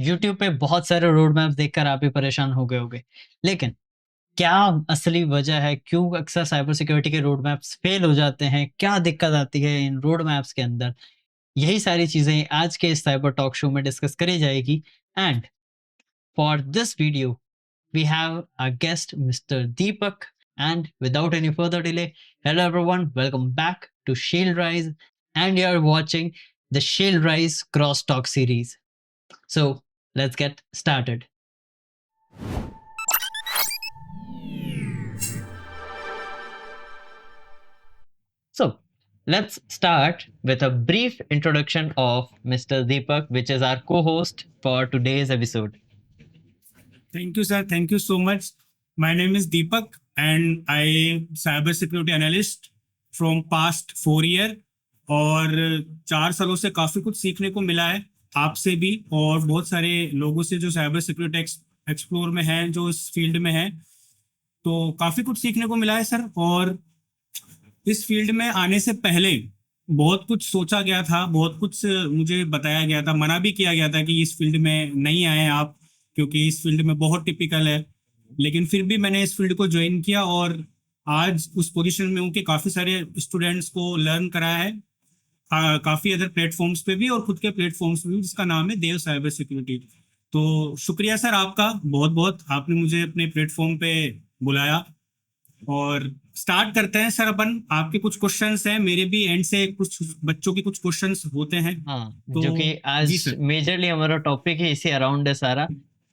YouTube पे बहुत सारे रोड मैप्स देखकर आप भी परेशान हो गए होंगे। लेकिन क्या असली वजह है क्यों अक्सर साइबर सिक्योरिटी के रोड मैप्स फेल हो जाते हैं? क्या दिक्कत आती है इन रोड मैप्स के अंदर? यही सारी चीज़ें आज के इस साइबर टॉक शो में डिस्कस करी जाएगी। And for this video we have our guest, Mr. Deepak. And without any further delay, hello everyone, welcome back to Shield Rise. And you're watching the Shield Rise Crosstalk series. So let's get started. So let's start with a brief introduction of Mr. Deepak, which is our co host for today's episode. Thank you, sir. Thank you so much. My name is Deepak, and I am cybersecurity analyst from past 4 year. और 4 सालों से काफी कुछ सीखने को मिला है आपसे भी और बहुत सारे लोगों से जो साइबर सिक्योरिटी एक्सप्लोर में हैं, जो इस फील्ड में हैं। तो काफी कुछ सीखने को मिला है सर। और इस फील्ड में आने से पहले बहुत कुछ सोचा गया था, बहुत कुछ मुझे बताया गया था, मना भी किया गया था कि इस फील्ड में नहीं आए आप, क्योंकि इस फील्ड में बहुत टिपिकल है। लेकिन फिर भी मैंने इस फील्ड को ज्वाइन किया और आज उस पोजीशन में हूँ कि काफ़ी सारे स्टूडेंट्स को लर्न कराया है, काफ़ी अदर प्लेटफॉर्म्स पे भी और खुद के प्लेटफॉर्म्स पे भी, जिसका नाम है देव साइबर सिक्योरिटी। तो शुक्रिया सर आपका बहुत बहुत, आपने मुझे अपने प्लेटफॉर्म पे बुलाया। और स्टार्ट करते हैं सर अपन। आपके कुछ क्वेश्चंस हैं, मेरे भी एंड से कुछ बच्चों के कुछ क्वेश्चंस होते हैं। हाँ, तो जो कि जी आज सर। मेजरली हमारा टॉपिक ही इसी अराउंड है सारा।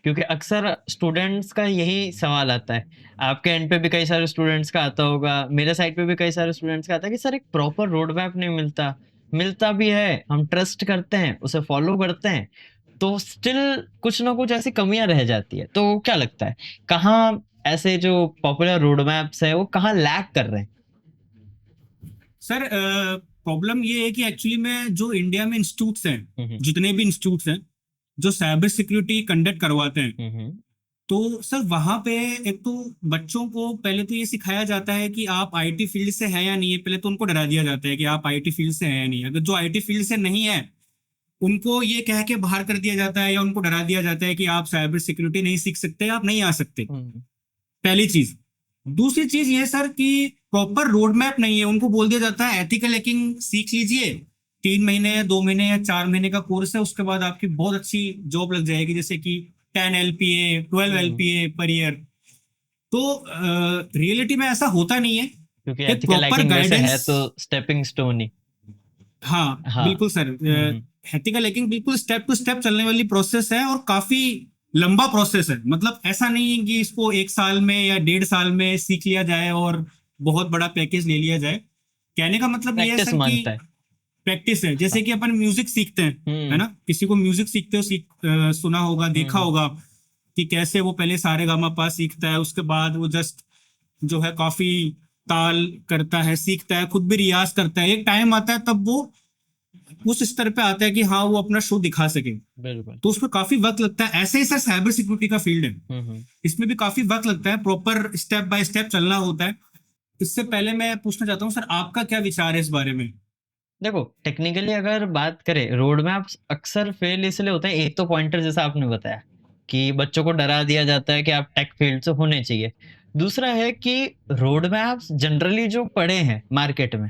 क्योंकि अक्सर स्टूडेंट्स का यही सवाल आता है, आपके एंड पे भी कई सारे स्टूडेंट्स का आता होगा, मेरे साइड पे भी कई सारे स्टूडेंट्स का आता है कि सर एक प्रॉपर रोड मैप नहीं मिलता। मिलता भी है, हम ट्रस्ट करते हैं, उसे फॉलो करते हैं, तो स्टिल कुछ ना कुछ ऐसी कमियां रह जाती है। तो क्या लगता है, कहाँ ऐसे जो पॉपुलर रोड मैप्स है वो कहाँ लैग कर रहे हैं? सर प्रॉब्लम ये है कि एक्चुअली में जो इंडिया में इंस्टीट्यूट्स हैं, हम्म, जितने भी इंस्टीट्यूट्स हैं जो साइबर सिक्योरिटी कंडक्ट करवाते हैं, हम्म, तो सर वहां पे एक तो बच्चों को पहले तो ये सिखाया जाता है कि आप आईटी फील्ड से है या नहीं है। पहले तो उनको डरा दिया जाता है कि आप आईटी फील्ड से है या नहीं। अगर जो आईटी फील्ड से नहीं है, उनको ये कह के बाहर कर दिया जाता है या उनको डरा दिया जाता है कि आप साइबर सिक्योरिटी नहीं सीख सकते, आप नहीं आ सकते। हम्म, पहली चीज। दूसरी चीज ये सर कि प्रॉपर रोड मैप नहीं है। उनको बोल दिया जाता है एथिकल हैकिंग सीख लीजिए, 3 महीने या 2 महीने या 4 महीने का कोर्स है, उसके बाद आपकी बहुत अच्छी जॉब लग जाएगी, जैसे कि 10 LPA 12 LPA पर ईयर। तो रियलिटी में ऐसा होता नहीं है। क्योंकि एक एथिकल प्रॉपर हैकिंग वैसे है गाइडेंस। तो स्टेपिंग स्टोन ही। हाँ हाँ। बिल्कुल सर। हम्म, एथिकल हैकिंग बिल्कुल स्टेप टू स्टेप चलने वाली प्रोसेस है और काफी लंबा प्रोसेस है। मतलब ऐसा नहीं है कि इसको 1 साल में या 1.5 साल में सीख लिया जाए और बहुत बड़ा पैकेज ले लिया जाए। कहने का मतलब ये है प्रैक्टिस सर कि मांगता है। प्रैक्टिस है। जैसे हाँ। कि अपन म्यूजिक सीखते हैं, है हम्म, ना, किसी को म्यूजिक सीखते हो, सुना होगा, देखा हम्म, होगा कि कैसे वो पहले सारे गामा पा सीखता है, उसके बाद वो जस्ट जो है काफी ताल करता है, सीखता है, खुद भी रियाज करता है। एक टाइम आता है तब वो उस स्तर पे आता है कि हाँ वो अपना शो दिखा सके। बिल्कुल। तो उसमें काफी वक्त लगता है। ऐसे ही सर साइबर सिक्योरिटी का फील्ड है, हम्म। इसमें भी काफी वक्त लगता है, प्रॉपर स्टेप बाय स्टेप चलना होता है। इससे पहले मैं पूछना चाहता हूँ सर, आपका क्या विचार है इस बारे में? देखो, टेक्निकली अगर बात करें, रोड मैप्स अक्सर फेल इसलिए होते हैं। एक तो पॉइंटर जैसा आपने बताया कि बच्चों को डरा दिया जाता है कि आप टेक फील्ड से होने चाहिए। दूसरा है कि रोड मैप्स जनरली जो पड़े हैं मार्केट में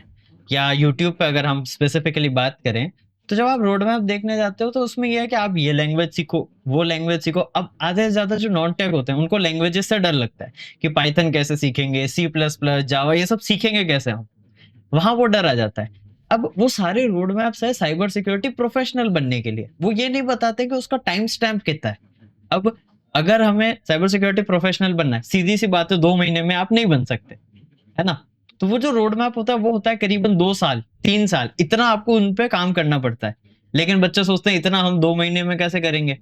या यूट्यूब पे, अगर हम स्पेसिफिकली बात करें, तो जब आप रोड मैप देखने जाते हो तो उसमें यह है कि आप ये लैंग्वेज सीखो, वो लैंग्वेज सीखो। अब आधे से ज्यादा जो नॉन टेक होते हैं उनको लैंग्वेजेस से डर लगता है कि पाइथन कैसे सीखेंगे, C++, जावा, ये सब सीखेंगे कैसे हम। वहां वो डर आ जाता है। अब वो सारे रोड मैप्स है साइबर सिक्योरिटी प्रोफेशनल बनने के लिए, वो ये नहीं बताते कि उसका टाइम स्टैम्प कितना है। अब अगर हमें साइबर सिक्योरिटी प्रोफेशनल बनना है, सीधी सी बात है, 2 महीने में आप नहीं बन सकते, है ना। तो वो जो रोड मैप होता है वो होता है करीबन 2 साल 3 साल, इतना आपको उन पे काम करना पड़ता है। लेकिन बच्चे सोचते हैं इतना हम 2 महीने में कैसे करेंगे।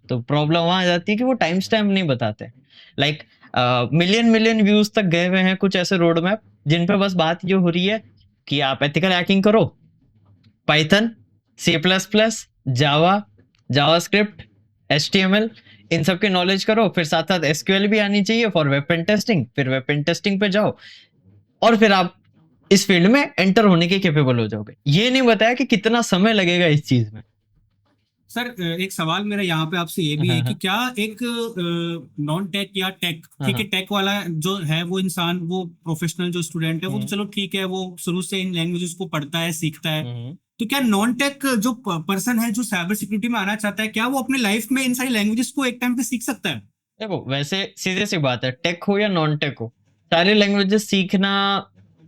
तो प्रॉब्लम वहां आ जाती है कि वो टाइम स्टैम्प नहीं बताते। लाइक मिलियन मिलियन व्यूज तक गए हुए हैं कुछ ऐसे रोड मैप जिन पे बस बात ये हो रही है कि आप एथिकल हैकिंग करो, पाइथन, C++, जावा, जावास्क्रिप्ट, HTML, इन सब के नॉलेज करो, फिर साथ साथ SQL भी आनी चाहिए फॉर वेब पेन टेस्टिंग, फिर वेब पेन टेस्टिंग पे जाओ और फिर आप इस फील्ड में एंटर होने के कैपेबल हो जाओगे। ये नहीं बताया कि कितना समय लगेगा इस चीज में। सर एक सवाल मेरा यहाँ पे आपसे ये भी है हाँ, कि हाँ। क्या एक नॉन टेक या टेक, हाँ, ठीक है, हाँ। टेक वाला जो है वो इंसान, वो प्रोफेशनल जो स्टूडेंट है वो तो हुँ, चलो ठीक है, वो शुरू से इन लैंग्वेजेस को पढ़ता है, सीखता है। हुँ। तो क्या नॉन टेक जो पर्सन है जो साइबर सिक्योरिटी में आना चाहता है, क्या वो अपने लाइफ में इन सारी लैंग्वेजेस को एक टाइम पे सीख सकता है? देखो, वैसे सीधी-सी बात है, टेक हो या नॉन टेक हो, सारी लैंग्वेजेस सीखना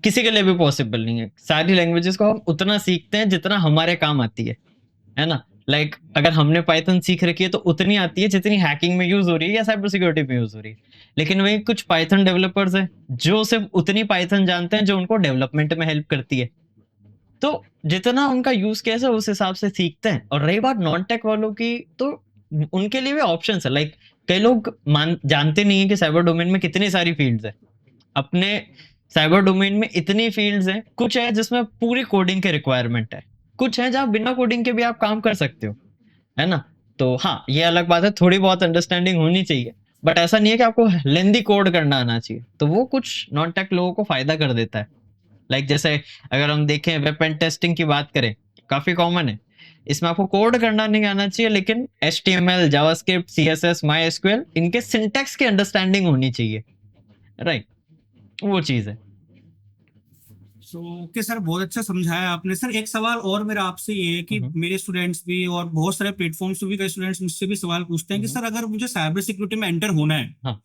किसी के लिए भी पॉसिबल नहीं है। सारी लैंग्वेजेस को हम उतना सीखते हैं जितना हमारे काम आती है ना? लाइक अगर हमने पाइथन सीख रखी है तो उतनी आती है जितनी हैकिंग में यूज़ हो रही है या साइबर सिक्योरिटी में यूज़ हो रही है। लेकिन वहीं कुछ पाइथन डेवलपर्स हैं, जो सिर्फ़ उतनी पाइथन जानते हैं जो उनको डेवलपमेंट में हेल्प करती है। तो जितना उनका यूज़ केस है उस हिसाब से सीखते हैं। और रही बात नॉन टेक वालों की, तो उनके लिए भी ऑप्शंस है। लाइक कई लोग जानते नहीं है कि साइबर डोमेन में कितनी सारी फील्ड्स है। अपने साइबर डोमेन में इतनी फील्ड्स हैं, कुछ है जिसमें पूरी कोडिंग की रिक्वायरमेंट है, कुछ है जहाँ बिना कोडिंग के भी आप काम कर सकते हो, है ना? तो हाँ, ये अलग बात है, थोड़ी बहुत अंडरस्टैंडिंग होनी चाहिए, बट ऐसा नहीं है कि आपको लेंदी कोड करना आना चाहिए। तो वो कुछ नॉन टेक लोगों को फायदा कर देता है। लाइक जैसे अगर हम देखें वेब पेन टेस्टिंग की बात करें, काफ़ी कॉमन है। इसमें आपको कोड करना नहीं आना चाहिए, लेकिन एचटीएमएल, जावास्क्रिप्ट, सीएसएस, मायएसक्यूएल इनके सिंटैक्स की अंडरस्टैंडिंग होनी चाहिए, राइट? वो चीज़ है। सो ओके सर, बहुत अच्छा समझाया आपने। सर एक सवाल और मेरा आपसे ये है कि हुँ, हुँ। मेरे स्टूडेंट्स भी और बहुत सारे प्लेटफॉर्म्स पे भी कई स्टूडेंट्स मुझसे भी सवाल पूछते हैं हुँ, कि हुँ। सर अगर मुझे साइबर सिक्योरिटी में एंटर होना है हाँ।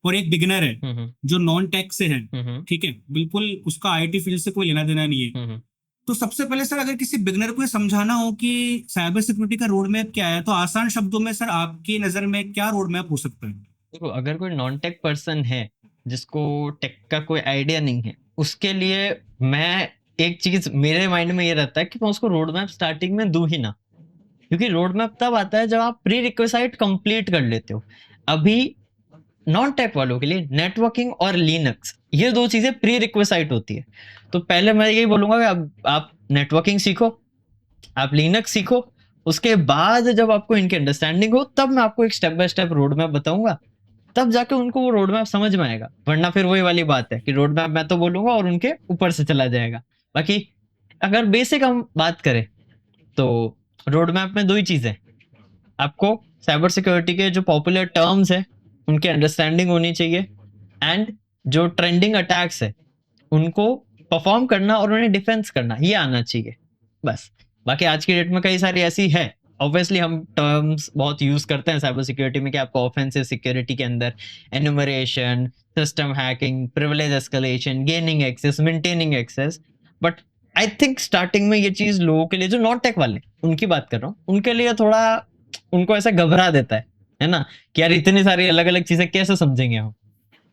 और एक बिगिनर है हुँ, हुँ। जो नॉन टेक से है, हुँ, हुँ। ठीक है, बिल्कुल उसका आईटी फील्ड से कोई लेना देना नहीं है, हुँ, हुँ। तो सबसे पहले सर अगर किसी बिगिनर को ये समझाना हो कि साइबर सिक्योरिटी का रोड मैप क्या है, तो आसान शब्दों में सर आपकी नजर में क्या रोड मैप हो सकता है? देखो, अगर कोई नॉन टेक पर्सन है, जिसको टेक का कोई आइडिया नहीं है, उसके लिए मैं एक चीज़ मेरे माइंड में ये रहता है कि मैं उसको रोड मैप स्टार्टिंग में दूँ ही ना। क्योंकि रोड मैप तब आता है जब आप प्री रिक्विज़ाइट कंप्लीट कर लेते हो। अभी नॉन टेक वालों के लिए नेटवर्किंग और लिनक्स, ये 2 चीज़ें प्री रिक्विज़ाइट होती है। तो पहले मैं यही बोलूँगा कि अब आप नेटवर्किंग सीखो, आप लिनक्स सीखो, उसके बाद जब आपको इनकी अंडरस्टैंडिंग हो, तब मैं आपको एक step by step road map बताऊँगा। तब जाके उनको वो रोड मैप समझ में आएगा। वरना फिर वही वाली बात है कि रोड मैप मैं तो बोलूँगा और उनके ऊपर से चला जाएगा। बाकी अगर बेसिक हम बात करें, तो रोड मैप में 2 ही चीज़ें हैं। आपको साइबर सिक्योरिटी के जो पॉपुलर टर्म्स हैं, उनकी अंडरस्टैंडिंग होनी चाहिए, एंड जो ट्रेंडिंग अटैक्स हैं, उनको परफ़ॉर्म करना और उन्हें डिफेंस करना, ये आना चाहिए, बस। बाकी आज की डेट में कई सारी ऐसी है, ऑब्वियसली हम टर्म्स बहुत यूज़ करते हैं साइबर सिक्योरिटी में कि आपको ऑफेंसिव सिक्योरिटी के अंदर enumeration, system hacking, privilege escalation, gaining access, maintaining access, but I think starting में ये चीज़ लोगों के लिए जो नॉन टेक वाले, उनकी बात कर रहा हूँ, उनके लिए थोड़ा उनको ऐसा घबरा देता है ना? कि यार इतनी सारी अलग-अलग चीज़ें कैसे समझेंगे हम?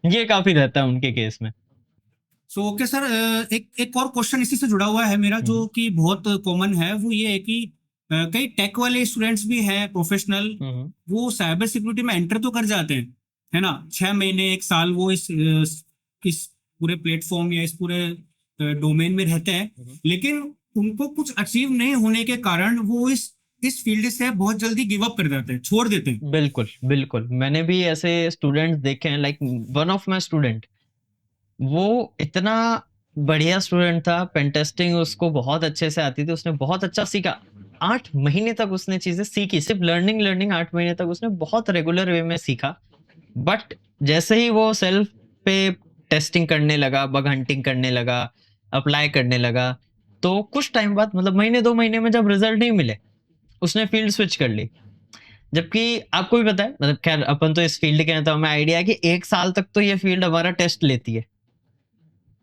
ये काफ़ी रहता है उनके केस में। सो ओके सर, एक एक और क्वेश्चन इसी से जुड़ा हुआ है मेरा, हुँ, जो हुँ। कि बहुत कॉमन है, वो ये है कि कई टेक वाले स्टूडेंट्स भी हैं प्रोफेशनल, हुँ, हुँ। वो साइबर सिक्योरिटी में एंटर तो कर जाते हैं, है ना, 6 महीने 1 साल वो इस पूरे प्लेटफॉर्म या इस पूरे डोमेन में रहते हैं, हुँ, हुँ। लेकिन उनको कुछ अचीव नहीं होने के कारण वो इस फील्ड से बहुत जल्दी गिव अप कर जाते हैं, छोड़ देते हैं। बिल्कुल, बिल्कुल। मैंने भी ऐसे स्टूडेंट्स देखे हैं, like one of my student, वो इतना बढ़िया स्टूडेंट था, पेन टेस्टिंग उसको बहुत अच्छे से आती थी, उसने बहुत अच्छा सीखा। 8 महीने तक उसने चीज़ें सीखी, सिर्फ़ लर्निंग 8 महीने तक उसने बहुत रेगुलर वे में सीखा। बट जैसे ही वो सेल्फ पे टेस्टिंग करने लगा, बग हंटिंग करने लगा, अप्लाई करने लगा, तो कुछ टाइम बाद, मतलब महीने 2 महीने में जब रिज़ल्ट नहीं मिले, उसने फील्ड स्विच कर ली। जबकि आपको भी पता है, मतलब खैर अपन तो इस फील्ड के हैं तो हमें आइडिया है कि 1 साल तक तो ये फील्ड हमारा टेस्ट लेती है।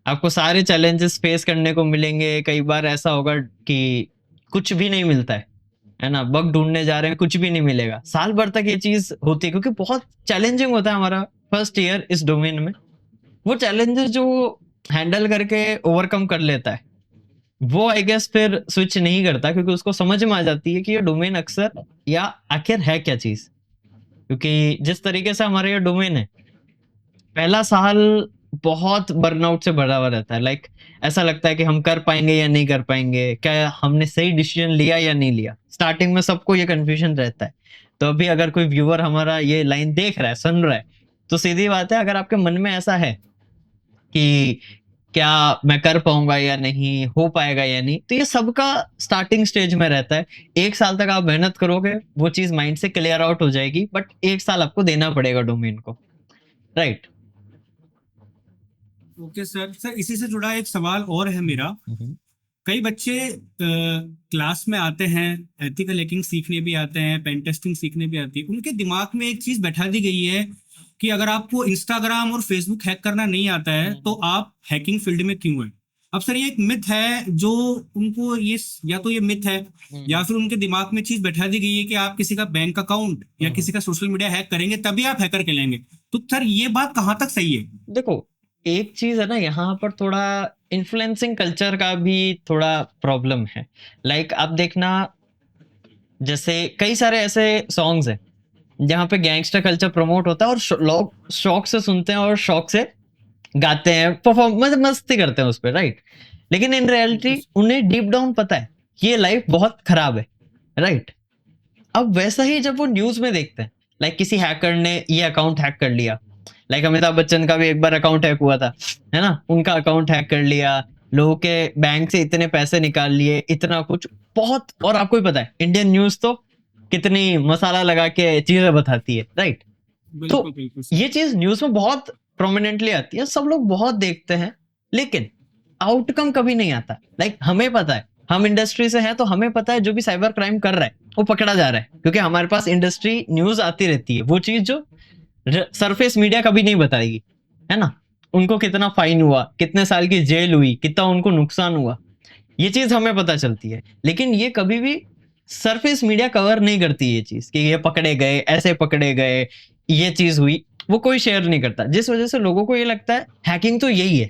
आपको सारे चैलेंजेस फेस करने को मिलेंगे, कई बार ऐसा होगा कि कुछ भी नहीं मिलता है ना? बग ढूँढने जा रहे हैं, कुछ भी नहीं मिलेगा। साल भर तक ये चीज़ होती है क्योंकि बहुत चैलेंजिंग होता है हमारा फर्स्ट ईयर इस डोमेन में। वो चैलेंजेस जो हैंडल करके ओवरकम कर लेता है, वो आई गेस फिर स्विच नहीं करता क्योंकि उसको समझ में आ जाती है कि ये डोमेन अक्सर या आखिर है क्या चीज़। क्योंकि जिस तरीके से हमारा ये डोमेन है, पहला साल बहुत बर्नआउट से भरा हुआ रहता है। लाइक ऐसा लगता है कि हम कर पाएँगे या नहीं कर पाएँगे? क्या हमने सही डिसीज़न लिया या नहीं लिया? स्टार्टिंग में सबको ये कन्फ्यूज़न रहता है। तो अभी अगर कोई व्यूअर हमारा ये लाइन देख रहा है, सुन रहा है, तो सीधी बात है, अगर आपके मन में ऐसा है कि क्या मैं कर पाऊंगा या नहीं, हो पाएगा या नहीं। तो ये सबका स्टार्टिंग स्टेज में रहता है। 1 साल तक आप मेहनत करोगे, वो चीज़ माइंड से क्लियर आउट हो जाएगी, बट 1 साल आपको देना पड़ेगा डोमेन को, राइट? Okay sir. सर इसी से जुड़ा एक सवाल और है मेरा। हुँ, हुँ। कई बच्चे क्लास में आते हैं, एथिकल हैकिंग सीखने भी आते हैं, पेन टेस्टिंग सीखने भी आती है, उनके दिमाग में एक चीज बैठा दी गई है कि अगर आपको इंस्टाग्राम और फेसबुक हैक करना नहीं आता है तो आप हैकिंग फील्ड में क्यों हैं। अब सर ये एक मिथ है जो उनको ये, या तो ये मिथ है या फिर उनके दिमाग में चीज बैठा दी गई है कि आप किसी का बैंक अकाउंट या किसी का सोशल मीडिया हैक करेंगे तभी आप हैकर कहलाएंगे। तो सर ये बात कहाँ तक सही है? देखो, एक चीज़ है ना, यहाँ पर थोड़ा इन्फ्लुएंसिंग कल्चर का भी थोड़ा प्रॉब्लम है। लाइक आप देखना, जैसे कई सारे ऐसे सॉन्ग्स हैं जहाँ पे गैंगस्टर कल्चर प्रमोट होता है और लोग शौक से सुनते हैं और शौक से गाते हैं, परफॉर्म मतलब मस्ती करते हैं उस पे, राइट? लेकिन इन रियलिटी उन्हें डीप डाउन पता है ये लाइफ बहुत खराब है, राइट? अब वैसा ही जब वो न्यूज में देखते हैं, लाइक किसी हैकर ने ये अकाउंट हैक कर लिया, लाइक अमिताभ बच्चन का भी एक बार अकाउंट हैक हुआ था, है ना? उनका अकाउंट हैक कर लिया, लोगों के बैंक से इतने पैसे निकाल लिए, इतना कुछ बहुत। और आपको ही पता है इंडियन न्यूज तो कितनी मसाला लगा के चीजें बताती है, राइट? तो बिल्कुल बिल्कुल सर। ये चीज न्यूज में बहुत प्रोमिनेंटली आती है, सब लोग बहुत देखते हैं, लेकिन आउटकम कभी नहीं आता। लाइक हमें पता है, हम इंडस्ट्री से हैं, तो हमें पता है जो भी साइबर क्राइम कर रहा है वो पकड़ा जा रहा है, क्योंकि हमारे पास इंडस्ट्री न्यूज आती रहती है, वो चीज जो सरफेस मीडिया कभी नहीं बताएगी, है ना? उनको कितना फाइन हुआ, कितने साल की जेल हुई, कितना उनको नुकसान हुआ, ये चीज हमें पता चलती है। लेकिन ये कभी भी सरफेस मीडिया कवर नहीं करती ये चीज कि ये पकड़े गए, ऐसे पकड़े गए, ये चीज हुई, वो कोई शेयर नहीं करता, जिस वजह से लोगों को ये लगता है हैकिंग तो यही है।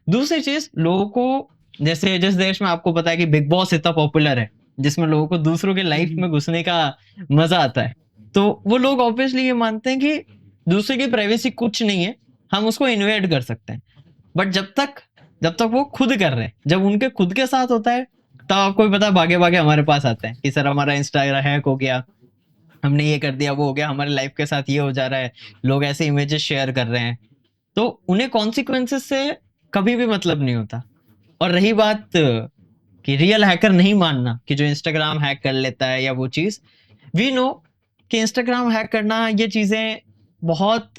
दूसरी चीज, लोगों को, जैसे जिस देश में आपको पता है कि बिग बॉस इतना पॉपुलर है, जिसमें लोगों को दूसरों के लाइफ में घुसने का मजा आता है, तो वो लोग ऑब्वियसली ये मानते हैं कि दूसरे की प्राइवेसी कुछ नहीं है, हम उसको इन्वेड कर सकते हैं। बट जब तक वो खुद कर रहे हैं, जब उनके खुद के साथ होता है, तब आपको भी पता है भागे भागे हमारे पास आते हैं कि सर हमारा इंस्टाग्राम हैक हो गया, हमने ये कर दिया, वो हो गया, हमारे लाइफ के साथ ये हो जा रहा है, लोग ऐसे इमेजेस शेयर कर रहे हैं। तो उन्हें कॉन्सिक्वेंसेस से कभी भी मतलब नहीं होता। और रही बात कि रियल हैकर नहीं मानना कि जो इंस्टाग्राम हैक कर लेता है या वो चीज, वी नो कि इंस्टाग्राम हैक करना, ये चीजें बहुत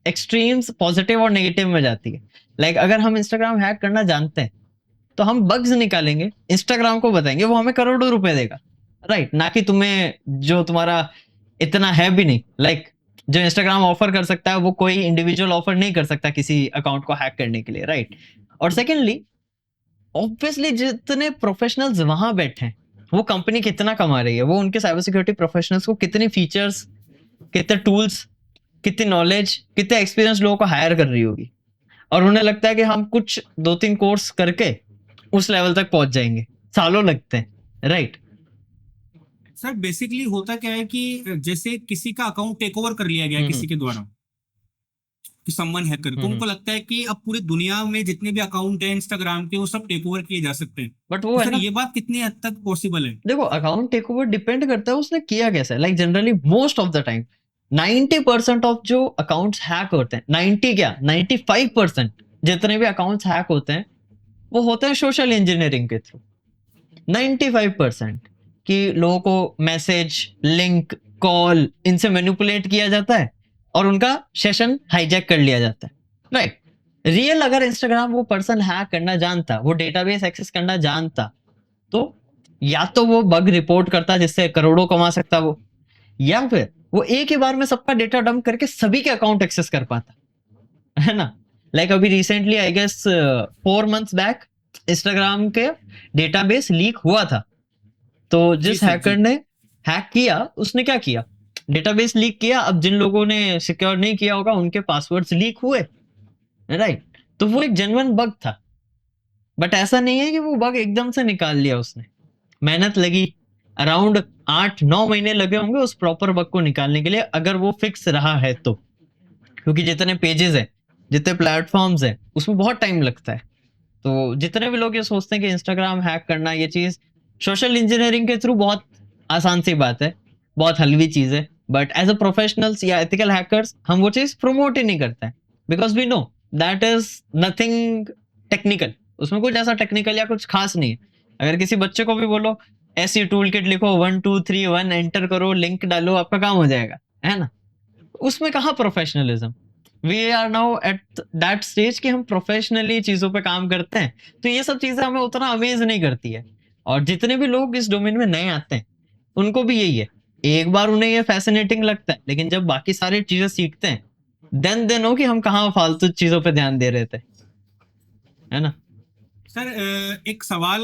एक्सट्रीम्स पॉजिटिव और नेगेटिव में जाती है। लाइक अगर हम इंस्टाग्राम हैक करना जानते हैं तो हम बग्स निकालेंगे, इंस्टाग्राम को बताएंगे, वो हमें करोड़ों रुपए देगा, राइट? ना कि तुम्हें, जो तुम्हारा इतना है भी नहीं। लाइक जो इंस्टाग्राम ऑफर कर सकता है वो कोई इंडिविजुअल ऑफर नहीं कर सकता किसी अकाउंट को हैक करने के लिए, राइट? और सेकेंडली, ऑब्वियसली जितने प्रोफेशनल्स वहां बैठे हैं, वो कंपनी कितना कमा रही है, वो उनके साइबर सिक्योरिटी प्रोफेशनल्स को कितनी फीचर्स, कितने टूल्स, कितनी नॉलेज, कितने एक्सपीरियंस लोगों को हायर कर रही होगी। और उन्हें लगता है कि हम कुछ 2-3 कोर्स करके उस लेवल तक पहुंच जाएंगे, सालों लगते हैं, राइट? सर बेसिकली होता क्या है कि जैसे किसी का अकाउंट टेक ओवर कर लिया गया है किसी के द्वारा, कि समवन हैकर, तो उनको लगता है कि अब पूरी दुनिया में जितने भी अकाउंट है इंस्टाग्राम के वो सब टेक ओवर किए जा सकते हैं। बट वो तो है सर ना, ये बात कितनी हद तक पॉसिबल है? देखो अकाउंट टेक ओवर डिपेंड करता है उसने किया कैसा है। Like generally most of the time 90% of जो अकाउंट्स हैक होते हैं, 90 क्या 95% जितने भी अकाउंट्स हैक होते हैं वो होते हैं सोशल इंजीनियरिंग के थ्रू। 95% कि लोगों को मैसेज, लिंक, कॉल, इनसे मैनिपुलेट किया जाता है और उनका सेशन हाईजैक कर लिया जाता है, राइट? रियल अगर इंस्टाग्राम वो पर्सन हैक करना जानता, वो डेटाबेस एक्सेस करना जानता, तो या तो वो बग रिपोर्ट करता जिससे करोड़ों कमा सकता वो, या फिर वो एक ही बार में सबका डेटा डंप करके सभी के अकाउंट एक्सेस कर पाता, है ना? लाइक अभी recently I guess 4 months back Instagram के डेटाबेस लीक हुआ था। तो जिस सर, हैकर ने हैक किया उसने क्या किया, डेटाबेस लीक किया। अब जिन लोगों ने सिक्योर नहीं किया होगा उनके पासवर्ड्स लीक हुए, राइट? तो वो एक जेन्युइन बग था, बट ऐसा नहीं है कि वो बग एकदम से निकाल लिया उसने। मेहनत लगी, अराउंड 8-9 महीने लगे होंगे उस प्रॉपर बग को निकालने के लिए, अगर वो फिक्स रहा है तो। क्योंकि जितने पेजेस हैं, जितने प्लेटफॉर्म्स हैं, उसमें बहुत टाइम लगता है। तो जितने भी लोग ये सोचते हैं कि इंस्टाग्राम हैक करना ये चीज सोशल इंजीनियरिंग के थ्रू बहुत आसान सी बात है, बहुत हलवी चीज है, बट एज अ प्रोफेशनल्स या एथिकल हैकर्स हम वो चीज प्रमोट ही नहीं करते हैं, because we know that is nothing technical, उसमें कुछ ऐसा टेक्निकल या कुछ खास नहीं है। अगर किसी बच्चे को भी बोलो ऐसी टूल किट लिखो 1 2 3 1 एंटर करो लिंक डालो आपका काम हो जाएगा, है ना? उसमें कहाँ professionalism? We are now at that stage कि हम प्रोफेशनली चीजों पे काम करते हैं, तो ये सब चीजें हमें उतना अमेज नहीं करती है। और जितने भी लोग इस डोमेन में नए आते हैं उनको भी यही है, एक बार उन्हें ये फैसिनेटिंग लगता है, लेकिन जब बाकी सारी चीजें सीखते हैं देन दे नो कि हम कहाँ फालतू चीजों पे ध्यान दे रहे थे, है ना? सर एक सवाल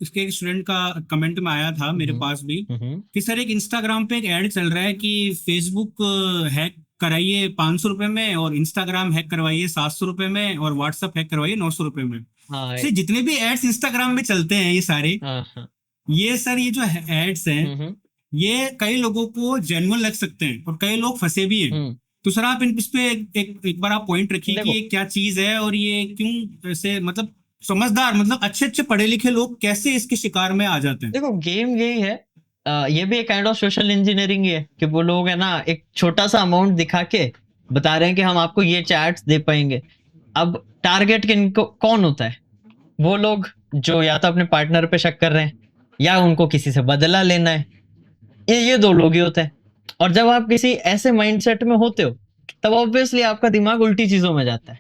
इसके स्टूडेंट का कमेंट में आया था मेरे पास भी कि सर एक इंस्टाग्राम पे एक ऐड चल रहा है कि फेसबुक हैक कराइए 500 रुपए में और इंस्टाग्राम हैक करवाइए 700 रुपए में और व्हाट्सएप हैक करवाइए 900 रुपए में। हाँ सर जितने भी एड्स इंस्टाग्राम में चलते हैं ये सारे, हाँ हाँ। ये सर ये जो एड्स हैं ये कई लोगों को जेन्युइन लग सकते हैं और कई लोग फंसे भी हैं। तो सर आप इस पे एक बार आप पॉइंट रखिए कि देखो। ये क्या चीज है और ये क्यों ऐसे, मतलब समझदार, मतलब अच्छे अच्छे पढ़े लिखे लोग कैसे इसके शिकार में आ जाते हैं। देखो गेम यही है, ये भी एक काइंड ऑफ सोशल इंजीनियरिंग ही है कि वो लोग है ना एक छोटा सा अमाउंट दिखा के बता रहे हैं कि हम आपको ये चैट्स दे पाएंगे। अब टारगेट किनको कौन होता है? वो लोग जो या तो अपने पार्टनर पे शक कर रहे हैं या उनको किसी से बदला लेना है, ये दो लोग ही होते हैं। और जब आप किसी ऐसे माइंडसेट में होते हो तब ऑब्वियसली आपका दिमाग उल्टी चीजों में जाता है।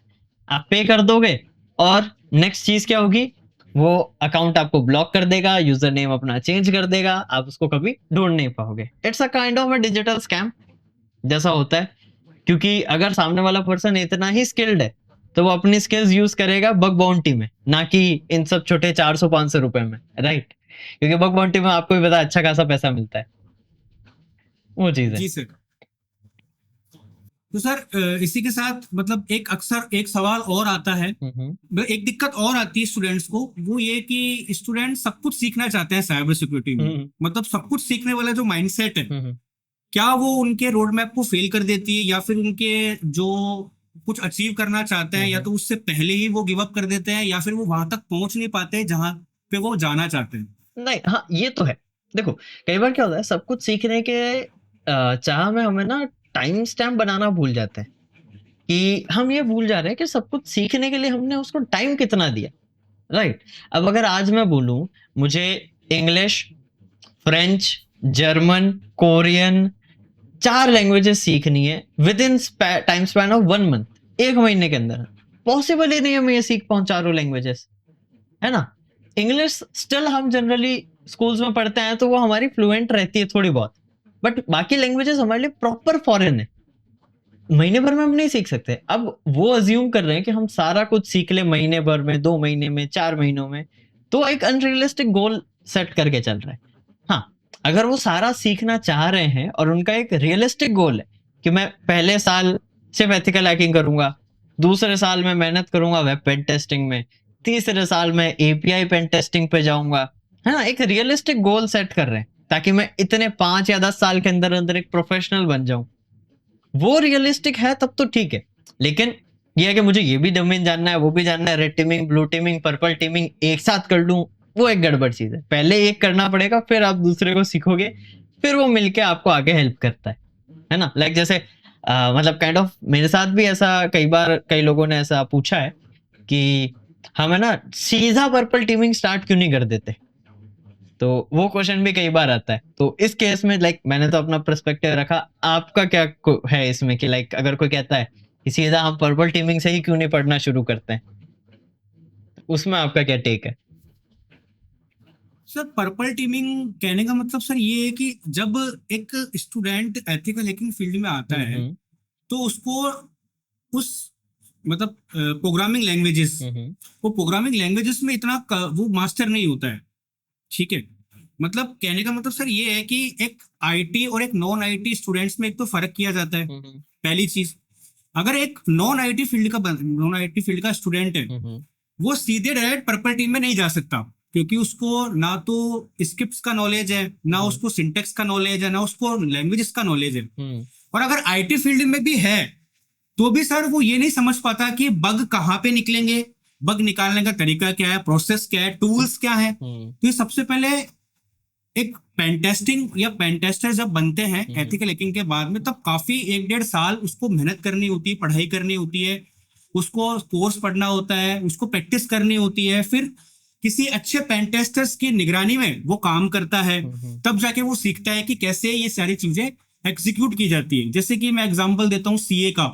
आप पे कर दोगे और नेक्स्ट चीज क्या होगी, वो अकाउंट आपको ब्लॉक कर देगा, यूजर नेम अपना चेंज कर देगा, आप उसको कभी ढूंढ नहीं पाओगे। It's a kind of a digital scam जैसा होता है, क्योंकि अगर सामने वाला पर्सन इतना ही स्किल्ड है तो वो अपनी स्किल्स यूज करेगा बग बाउंटी में, ना कि इन सब छोटे 400 500 रुपए में, राइट? क्योंकि बग बाउंटी में आपको भी पता है अच्छा खासा पैसा मिलता है, वो चीज है। जी सर। तो सर इसी के साथ मतलब एक अक्सर एक सवाल और आता है, एक दिक्कत और आती है स्टूडेंट्स को, वो ये कि स्टूडेंट सब कुछ सीखना चाहते हैं साइबर सिक्योरिटी में, मतलब सब कुछ सीखने वाला जो माइंडसेट है क्या वो उनके रोड मैप को फेल कर देती है या फिर उनके जो कुछ अचीव करना चाहते हैं या तो उससे पहले ही वो गिव अप कर देते हैं या फिर वो वहां तक पहुंच नहीं पाते जहां पे वो जाना चाहते हैं। नहीं, हाँ ये तो है। देखो कई बार क्या होता है, सब कुछ सीखने के चाह में हमें ना टाइम स्टैम्प बनाना भूल जाते हैं, कि हम ये भूल जा रहे हैं कि सब कुछ सीखने के लिए हमने उसको टाइम कितना दिया, राइट? अब अगर आज मैं बोलूं मुझे English, French, German, Korean 4 languages सीखनी है with in time span of 1 month, 1 महीने के अंदर, पॉसिबल ही नहीं है मैं ये सीख पाऊं चारों लैंग्वेजेस, है ना? इंग्लिश स्टिल हम जनरली स्कूल्स में पढ़ते हैं तो वो हमारी फ्लुएंट रहती है थोड़ी बहुत, बट बाकी लैंग्वेजेस हमारे लिए प्रॉपर फॉरेन है, महीने भर में हम नहीं सीख सकते। अब वो अज्यूम कर रहे हैं कि हम सारा कुछ सीख ले महीने भर में, 2 महीने में, 4 महीनों में, तो एक अनरियलिस्टिक गोल सेट करके चल रहा है। हाँ, अगर वो सारा सीखना चाह रहे हैं और उनका एक रियलिस्टिक गोल है कि मैं पहले साल सिर्फ एथिकल हैकिंग करूंगा, दूसरे साल में मेहनत करूंगा वेब पेन टेस्टिंग में, तीसरे साल में एपीआई पेन टेस्टिंग पे जाऊंगा, है ना? एक रियलिस्टिक गोल सेट कर रहे हैं ताकि मैं इतने 5 या 10 साल के अंदर अंदर एक प्रोफेशनल बन जाऊं। वो रियलिस्टिक है तब तो ठीक है, लेकिन ये है कि मुझे ये भी डोमेन जानना है, वो भी जानना है, red teeming, blue teeming, purple teeming एक साथ कर लूं, वो एक गड़बड़ चीज है। पहले एक करना पड़ेगा, फिर आप दूसरे को सीखोगे, फिर वो मिलके आपको आगे हेल्प करता है ना? लाइक जैसे मतलब काइंड ऑफ मेरे साथ भी ऐसा कई बार कई लोगों ने ऐसा पूछा है कि हम है ना सीधा पर्पल टीमिंग स्टार्ट क्यों नहीं कर देते, तो वो क्वेश्चन भी कई बार आता है। तो इस केस में लाइक मैंने तो अपना पर्सपेक्टिव रखा, आपका क्या है इसमें कि लाइक अगर कोई कहता है कि सीधा हम पर्पल टीमिंग से ही क्यों नहीं पढ़ना शुरू करते हैं, उसमें आपका क्या टेक है? सर पर्पल टीमिंग कहने का मतलब सर ये है कि जब एक स्टूडेंट एथिकल हैकिंग फील्ड में आता है तो उसको उस मतलब प्रोग्रामिंग लैंग्वेजेस, वो प्रोग्रामिंग लैंग्वेजेस में इतना वो मास्टर नहीं होता है, ठीक है? मतलब कहने का मतलब सर ये है कि एक आईटी और एक नॉन आईटी स्टूडेंट्स में एक तो फर्क किया जाता है। पहली चीज, अगर एक नॉन आईटी फील्ड का स्टूडेंट है वो सीधे डायरेक्ट पर्पल टीम में नहीं जा सकता, क्योंकि उसको ना तो स्क्रिप्ट्स का नॉलेज है, ना उसको सिंटेक्स का नॉलेज है, ना उसको लैंग्वेजेस का नॉलेज है। और अगर आईटी फील्ड में भी है तो भी सर वो ये नहीं समझ पाता कि बग कहाँ पे निकलेंगे, बग निकालने का तरीका क्या है, प्रोसेस क्या है, टूल्स क्या है। तो ये सबसे पहले एक पेंटेस्टिंग या पेंटेस्टर जब बनते हैं एथिकल हैकिंग के बाद में, तब काफी 1-1.5 साल उसको मेहनत करनी होती है, पढ़ाई करनी होती है, उसको कोर्स पढ़ना होता है, उसको प्रैक्टिस करनी होती है, फिर किसी अच्छे पेन टेस्टर्स की निगरानी में वो काम करता है, तब जाके वो सीखता है कि कैसे ये सारी चीजें एग्जीक्यूट की जाती है। जैसे कि मैं एग्जांपल देता हूँ सीए का,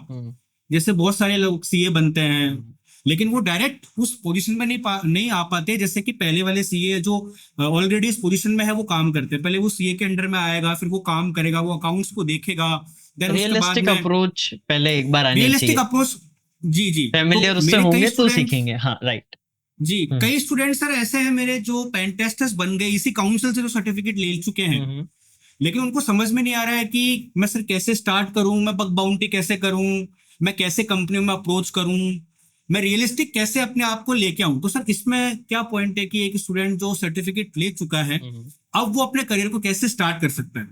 जैसे बहुत सारे लोग सीए बनते हैं, लेकिन वो डायरेक्ट उस पोजीशन में नहीं आ पाते, जैसे कि पहले वाले सीए जो ऑलरेडी इस पोजीशन में है वो काम करते हैं। पहले वो सीए के अंडर में आएगा, फिर वो काम करेगा, वो अकाउंट्स को देखेगा, देन उसके बाद रियलिस्टिक में अप्रोच पहले एक बार आनी रियलिस्टिक चाहिए, अप्रोच। जी जी। तो फेमिलियर उससे मेरे कई होंगे तो स्टूडेंट्स, सीखेंगे। हाँ, राइट। जी कई स्टूडेंट सर ऐसे हैं मेरे जो पेन टेस्टर्स बन गए इसी काउंसिल से, जो सर्टिफिकेट ले चुके हैं, लेकिन उनको समझ में नहीं आ रहा है कि मैं सर कैसे स्टार्ट करूं, मैं बग बाउंटी कैसे करूं, मैं कैसे कंपनी में अप्रोच करूं, मैं रियलिस्टिक कैसे अपने आप को लेके आऊं। तो सर इसमें क्या पॉइंट है कि एक स्टूडेंट जो सर्टिफिकेट ले चुका है, अब वो अपने करियर को कैसे स्टार्ट कर सकता है,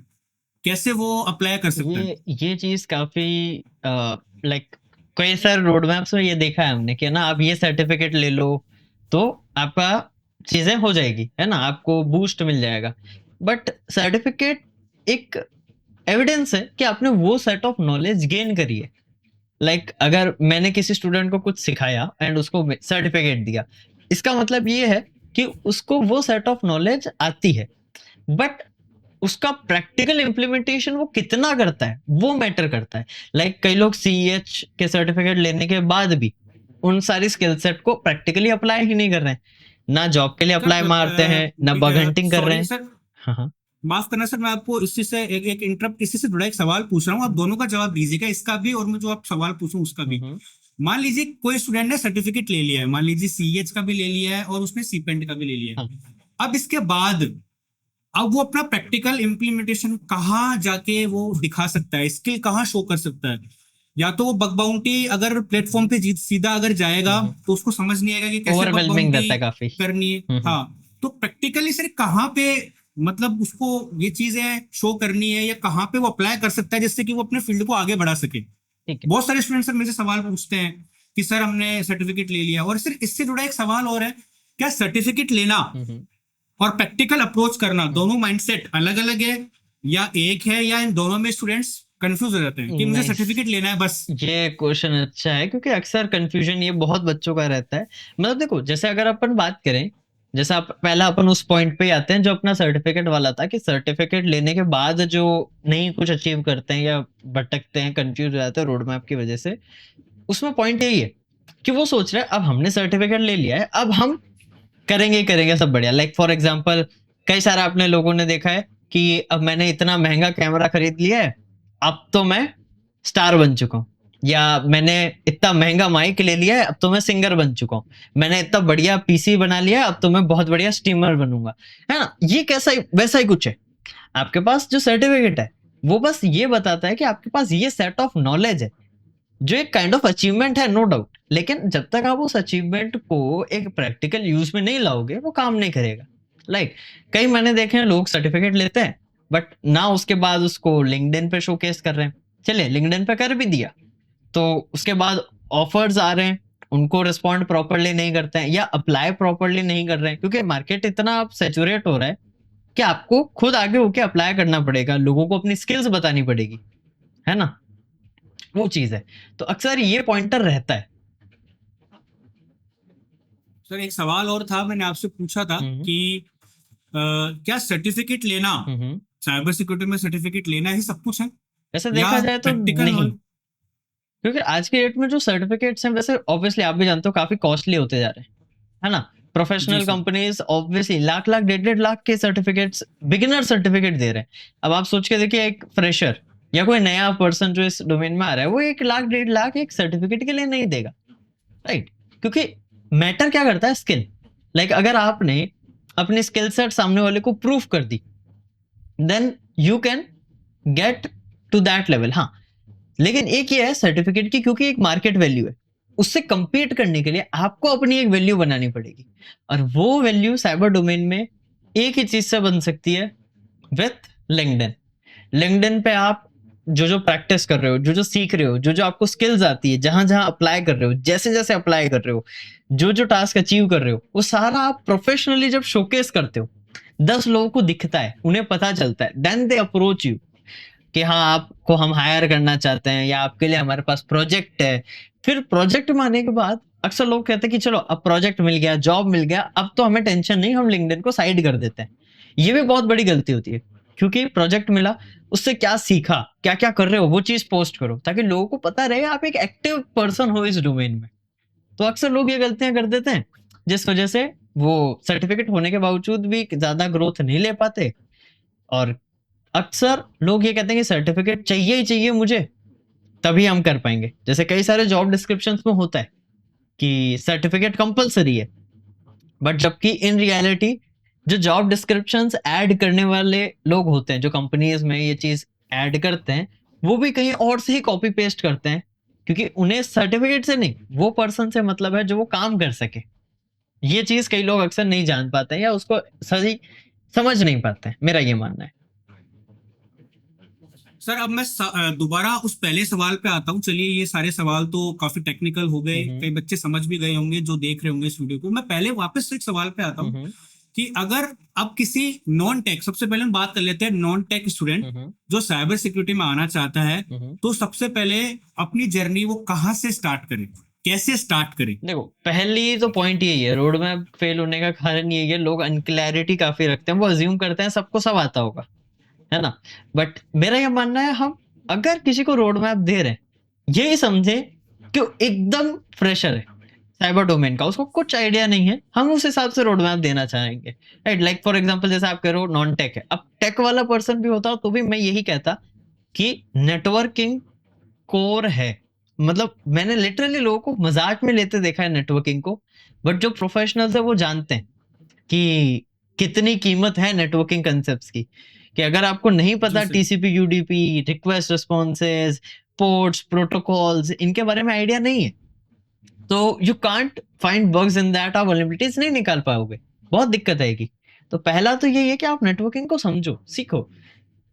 कैसे वो अप्लाई कर सकता है? ये चीज काफी लाइक कई सारे रोड मैप्स में ये देखा है हमने कि ना आप ये सर्टिफिकेट ले लो तो आपका चीजें हो जाएगी, है ना, आपको बूस्ट मिल जाएगा। बट सर्टिफिकेट एक एविडेंस है कि आपने वो सेट ऑफ नॉलेज गेन करी है। लाइक अगर मैंने किसी स्टूडेंट को कुछ सिखाया एंड उसको सर्टिफिकेट दिया, इसका मतलब ये है कि उसको वो सेट ऑफ नॉलेज आती है। बट उसका प्रैक्टिकल इम्प्लीमेंटेशन वो कितना करता है वो मैटर करता है। लाइक कई लोग सीईएच के सर्टिफिकेट लेने के बाद भी उन सारी स्किल सेट को प्रैक्टिकली अप्लाई ही नहीं कर रहे हैं, ना जॉब के लिए अप्लाई मारते हैं, ना बग हंटिंग कर रहे सॉरी हैं। सर, हाँ हाँ। माफ करना सर, मैं आपको इसी से एक इंटरप्ट, इसी से जुड़ा एक सवाल पूछ रहा हूँ, आप दोनों का जवाब दीजिएगा, इसका भी और मैं जो आप सवाल पूछूं उसका भी। मान लीजिए कोई स्टूडेंट ने सर्टिफिकेट ले लिया है, मान लीजिए सीएच का भी ले लिया है और उसने सीपेंट का भी ले लिया है। अब इसके बाद अब वो अपना प्रैक्टिकल इम्प्लीमेंटेशन कहाँ जाके वो दिखा सकता है, स्किल कहाँ शो कर सकता है? या तो वो बग बाउंटी अगर प्लेटफॉर्म पे सीधा अगर जाएगा तो उसको समझ नहीं आएगा कि कैसे बग ओवरवेलमिंग बाउंटी रहता है काफी। करनी है। हाँ, तो प्रैक्टिकली सर कहाँ पे मतलब उसको ये चीजें शो करनी है, या कहाँ पे वो अप्लाई कर सकता है जिससे कि वो अपने फील्ड को आगे बढ़ा सके? बहुत सारे स्टूडेंट सर मेरे से सवाल पूछते हैं कि सर हमने सर्टिफिकेट ले लिया, और सर इससे जुड़ा एक सवाल और है, क्या सर्टिफिकेट लेना और प्रैक्टिकल अप्रोच करना दोनों माइंडसेट अलग अलग है या एक है, या इन दोनों में स्टूडेंट्स कंफ्यूज हो जाते हैं कि मुझे सर्टिफिकेट लेना है बस? ये क्वेश्चन अच्छा है क्योंकि अक्सर कंफ्यूजन ये बहुत बच्चों का रहता है। मतलब देखो, जैसे अगर अपन बात करें, जैसे आप पहला अपन उस पॉइंट पे आते हैं जो अपना सर्टिफिकेट वाला था, कि सर्टिफिकेट लेने के बाद जो नहीं कुछ अचीव करते हैं या भटकते हैं, कंफ्यूज हो जाते हैं रोड मैप की वजह से, उसमें पॉइंट यही है कि वो सोच रहे हैं अब हमने सर्टिफिकेट ले लिया है, अब हम करेंगे ही करेंगे सब बढ़िया। लाइक फॉर एग्जाम्पल, कई सारे अपने लोगों ने देखा है कि अब मैंने इतना महंगा कैमरा खरीद लिया है, अब तो मैं स्टार बन चुका हूँ, या मैंने इतना महंगा माइक ले लिया है, अब तो मैं सिंगर बन चुका हूँ, मैंने इतना बढ़िया पीसी बना लिया है, अब तो मैं बहुत बढ़िया स्ट्रीमर बनूंगा, है ना। ये कैसा ही वैसा ही कुछ है। आपके पास जो सर्टिफिकेट है वो बस ये बताता है कि आपके पास ये सेट ऑफ नॉलेज है, जो एक काइंड ऑफ अचीवमेंट है, नो डाउट। लेकिन जब तक आप उस अचीवमेंट को एक प्रैक्टिकल यूज में नहीं लाओगे वो काम नहीं करेगा। लाइक कई मैंने देखे हैं लोग सर्टिफिकेट लेते हैं बट ना उसके बाद उसको लिंक्डइन पे शोकेस कर रहे हैं। चलिए लिंक्डइन पे कर भी दिया तो उसके बाद ऑफर्स आ रहे हैं, उनको रिस्पॉन्ड प्रॉपरली नहीं करते हैं या अप्लाई प्रॉपरली नहीं कर रहे हैं, क्योंकि मार्केट इतना अब सैचुरेट हो रहा है कि आपको खुद आगे होके अप्लाई करना पड़ेगा, लोगों को अपनी स्किल्स बतानी पड़ेगी, है ना। वो चीज है, तो अक्सर ये पॉइंटर रहता है। सर एक सवाल और था, मैंने आपसे पूछा था कि क्या सर्टिफिकेट लेना, साइबर सिक्योरिटी में सर्टिफिकेट लेना ही सब कुछ है? वैसे देखा जाए तो नहीं, क्योंकि आज के डेट में जो सर्टिफिकेट्स हैं वैसे ऑब्वियसली आप भी जानते हो काफी कॉस्टली होते जा रहे हैं, है ना। Professional companies obviously lakh lakh 1.5 lakh के सर्टिफिकेट्स, बिगिनर सर्टिफिकेट दे रहे हैं। अब आप सोच के देखिए, एक फ्रेशर या कोई नया पर्सन जो इस डोमेन में आ रहा है वो 1 लाख 1.5 लाख एक सर्टिफिकेट के लिए नहीं देगा, राइट। क्योंकि मैटर क्या करता है, स्किल। लाइक अगर आपने अपनी स्किल सेट सामने वाले को प्रूफ कर दी then you can get to that level. हाँ, लेकिन एक ये है सर्टिफिकेट की, क्योंकि एक मार्केट वैल्यू है, उससे कंपीट करने के लिए आपको अपनी एक वैल्यू बनानी पड़ेगी, और वो वैल्यू साइबर डोमेन में एक ही चीज से बन सकती है, विथ लिंक्डइन। लिंक्डइन पे आप जो जो प्रैक्टिस कर रहे हो, जो जो सीख रहे हो, जो जो आपको स्किल्स आती है, जहां जहां अप्लाई कर रहे हो, जैसे जैसे अप्लाई कर रहे हो, जो जो टास्क अचीव कर रहे हो, वो सारा आप प्रोफेशनली जब शोकेस करते हो, 10 लोगों को दिखता है, उन्हें पता चलता है, देन दे अप्रोच यू कि हाँ आपको हम हायर करना चाहते हैं या आपके लिए हमारे पास प्रोजेक्ट है, फिर प्रोजेक्ट में आने के बाद अक्सर लोग कहते हैं कि चलो अब प्रोजेक्ट मिल गया, जॉब मिल गया, अब तो हमें टेंशन नहीं, हम लिंक्डइन को साइड कर देते हैं। ये भी बहुत बड़ी गलती होती है, क्योंकि प्रोजेक्ट मिला, उससे क्या सीखा, क्या-क्या कर रहे हो, वो चीज़ पोस्ट करो, ताकि लोगों को पता रहे आप एक एक्टिव पर्सन हो इस डोमेन में। तो अक्सर लोग ये गलतियाँ कर देते हैं, जिस वजह से वो सर्टिफिकेट होने के बावजूद भी ज़्यादा ग्रोथ नहीं ले पाते, और अक्सर लोग ये कहते हैं कि सर्टिफिकेट चाहिए ही चाहिए मुझे, तभी हम कर पाएँगे। जैसे कई सारे जॉब डिस्क्रिप्शंस में होता है कि सर्टिफिकेट कंपल्सरी है, बट जबकि इन रियलिटी जो जॉब डिस्क्रिप्शंस ऐड करने वाले लोग होते हैं, जो कंपनीज़ में ये चीज़ ऐड करते हैं, वो भी कहीं और से ही कॉपी पेस्ट करते हैं, क्योंकि उन्हें सर्टिफिकेट से नहीं, वो पर्सन से मतलब है जो वो काम कर सके। ये चीज़ कई लोग अक्सर नहीं जान पाते हैं या उसको सही समझ नहीं पाते हैं, मेरा ये मानना है। सर अब मैं दोबारा उस पहले सवाल पे आता हूँ। चलिए ये सारे सवाल तो काफी टेक्निकल हो गए, हुँ, हुँ। कई बच्चे समझ भी गए होंगे जो देख रहे होंगे इस वीडियो को। मैं पहले वापस से एक सवाल पे आता हुँ, हूँ हुँ। कि अगर अब किसी नॉन टेक, सबसे पहले हम बात कर लेते हैं नॉन टेक स्टूडेंट हुँ, हुँ। जो साइबर सिक्योरिटी में आना चाहता है, हुँ, हुँ। तो सबसे पहले अपनी जर्नी वो कहाँ से स्टार्ट करे, कैसे स्टार्ट करे? देखो, पहली तो पॉइंट यही है, रोड मैप फेल होने का कारण यही है, लोग अनक्लैरिटी काफ़ी रखते हैं, वो अज़्यूम करते हैं सबको सब आता होगा, है ना? बट मेरा ये मानना है, हम अगर किसी को रोड मैप दे रहे हैं, यही समझें कि वो एकदम फ्रेशर है, साइबर डोमेन का, उसको कुछ आइडिया नहीं है, हम उस हिसाब से रोड मैप देना चाहेंगे, राइट? लाइक फॉर एग्ज़ाम्पल जैसे आप कह रहे हो नॉन टेक है, अब टेक वाला पर्सन भी होता तो भी मैं यही कहता कि नेटवर्किंग कोर है। मतलब मैंने लिटरली लोगों को मज़ाक में लेते देखा है नेटवर्किंग को, बट जो प्रोफेशनल्स हैं वो जानते हैं कि कितनी कीमत है नेटवर्किंग कांसेप्ट्स की, कि अगर आपको नहीं जी पता sir. TCP, UDP, request responses, ports, protocols, इनके बारे में आइडिया नहीं है, तो you can't find bugs in that, आप वल्नरेबिलिटीज़ नहीं निकाल पाओगे, बहुत दिक्कत आएगी। तो पहला तो यही है कि आप नेटवर्किंग को समझो, सीखो।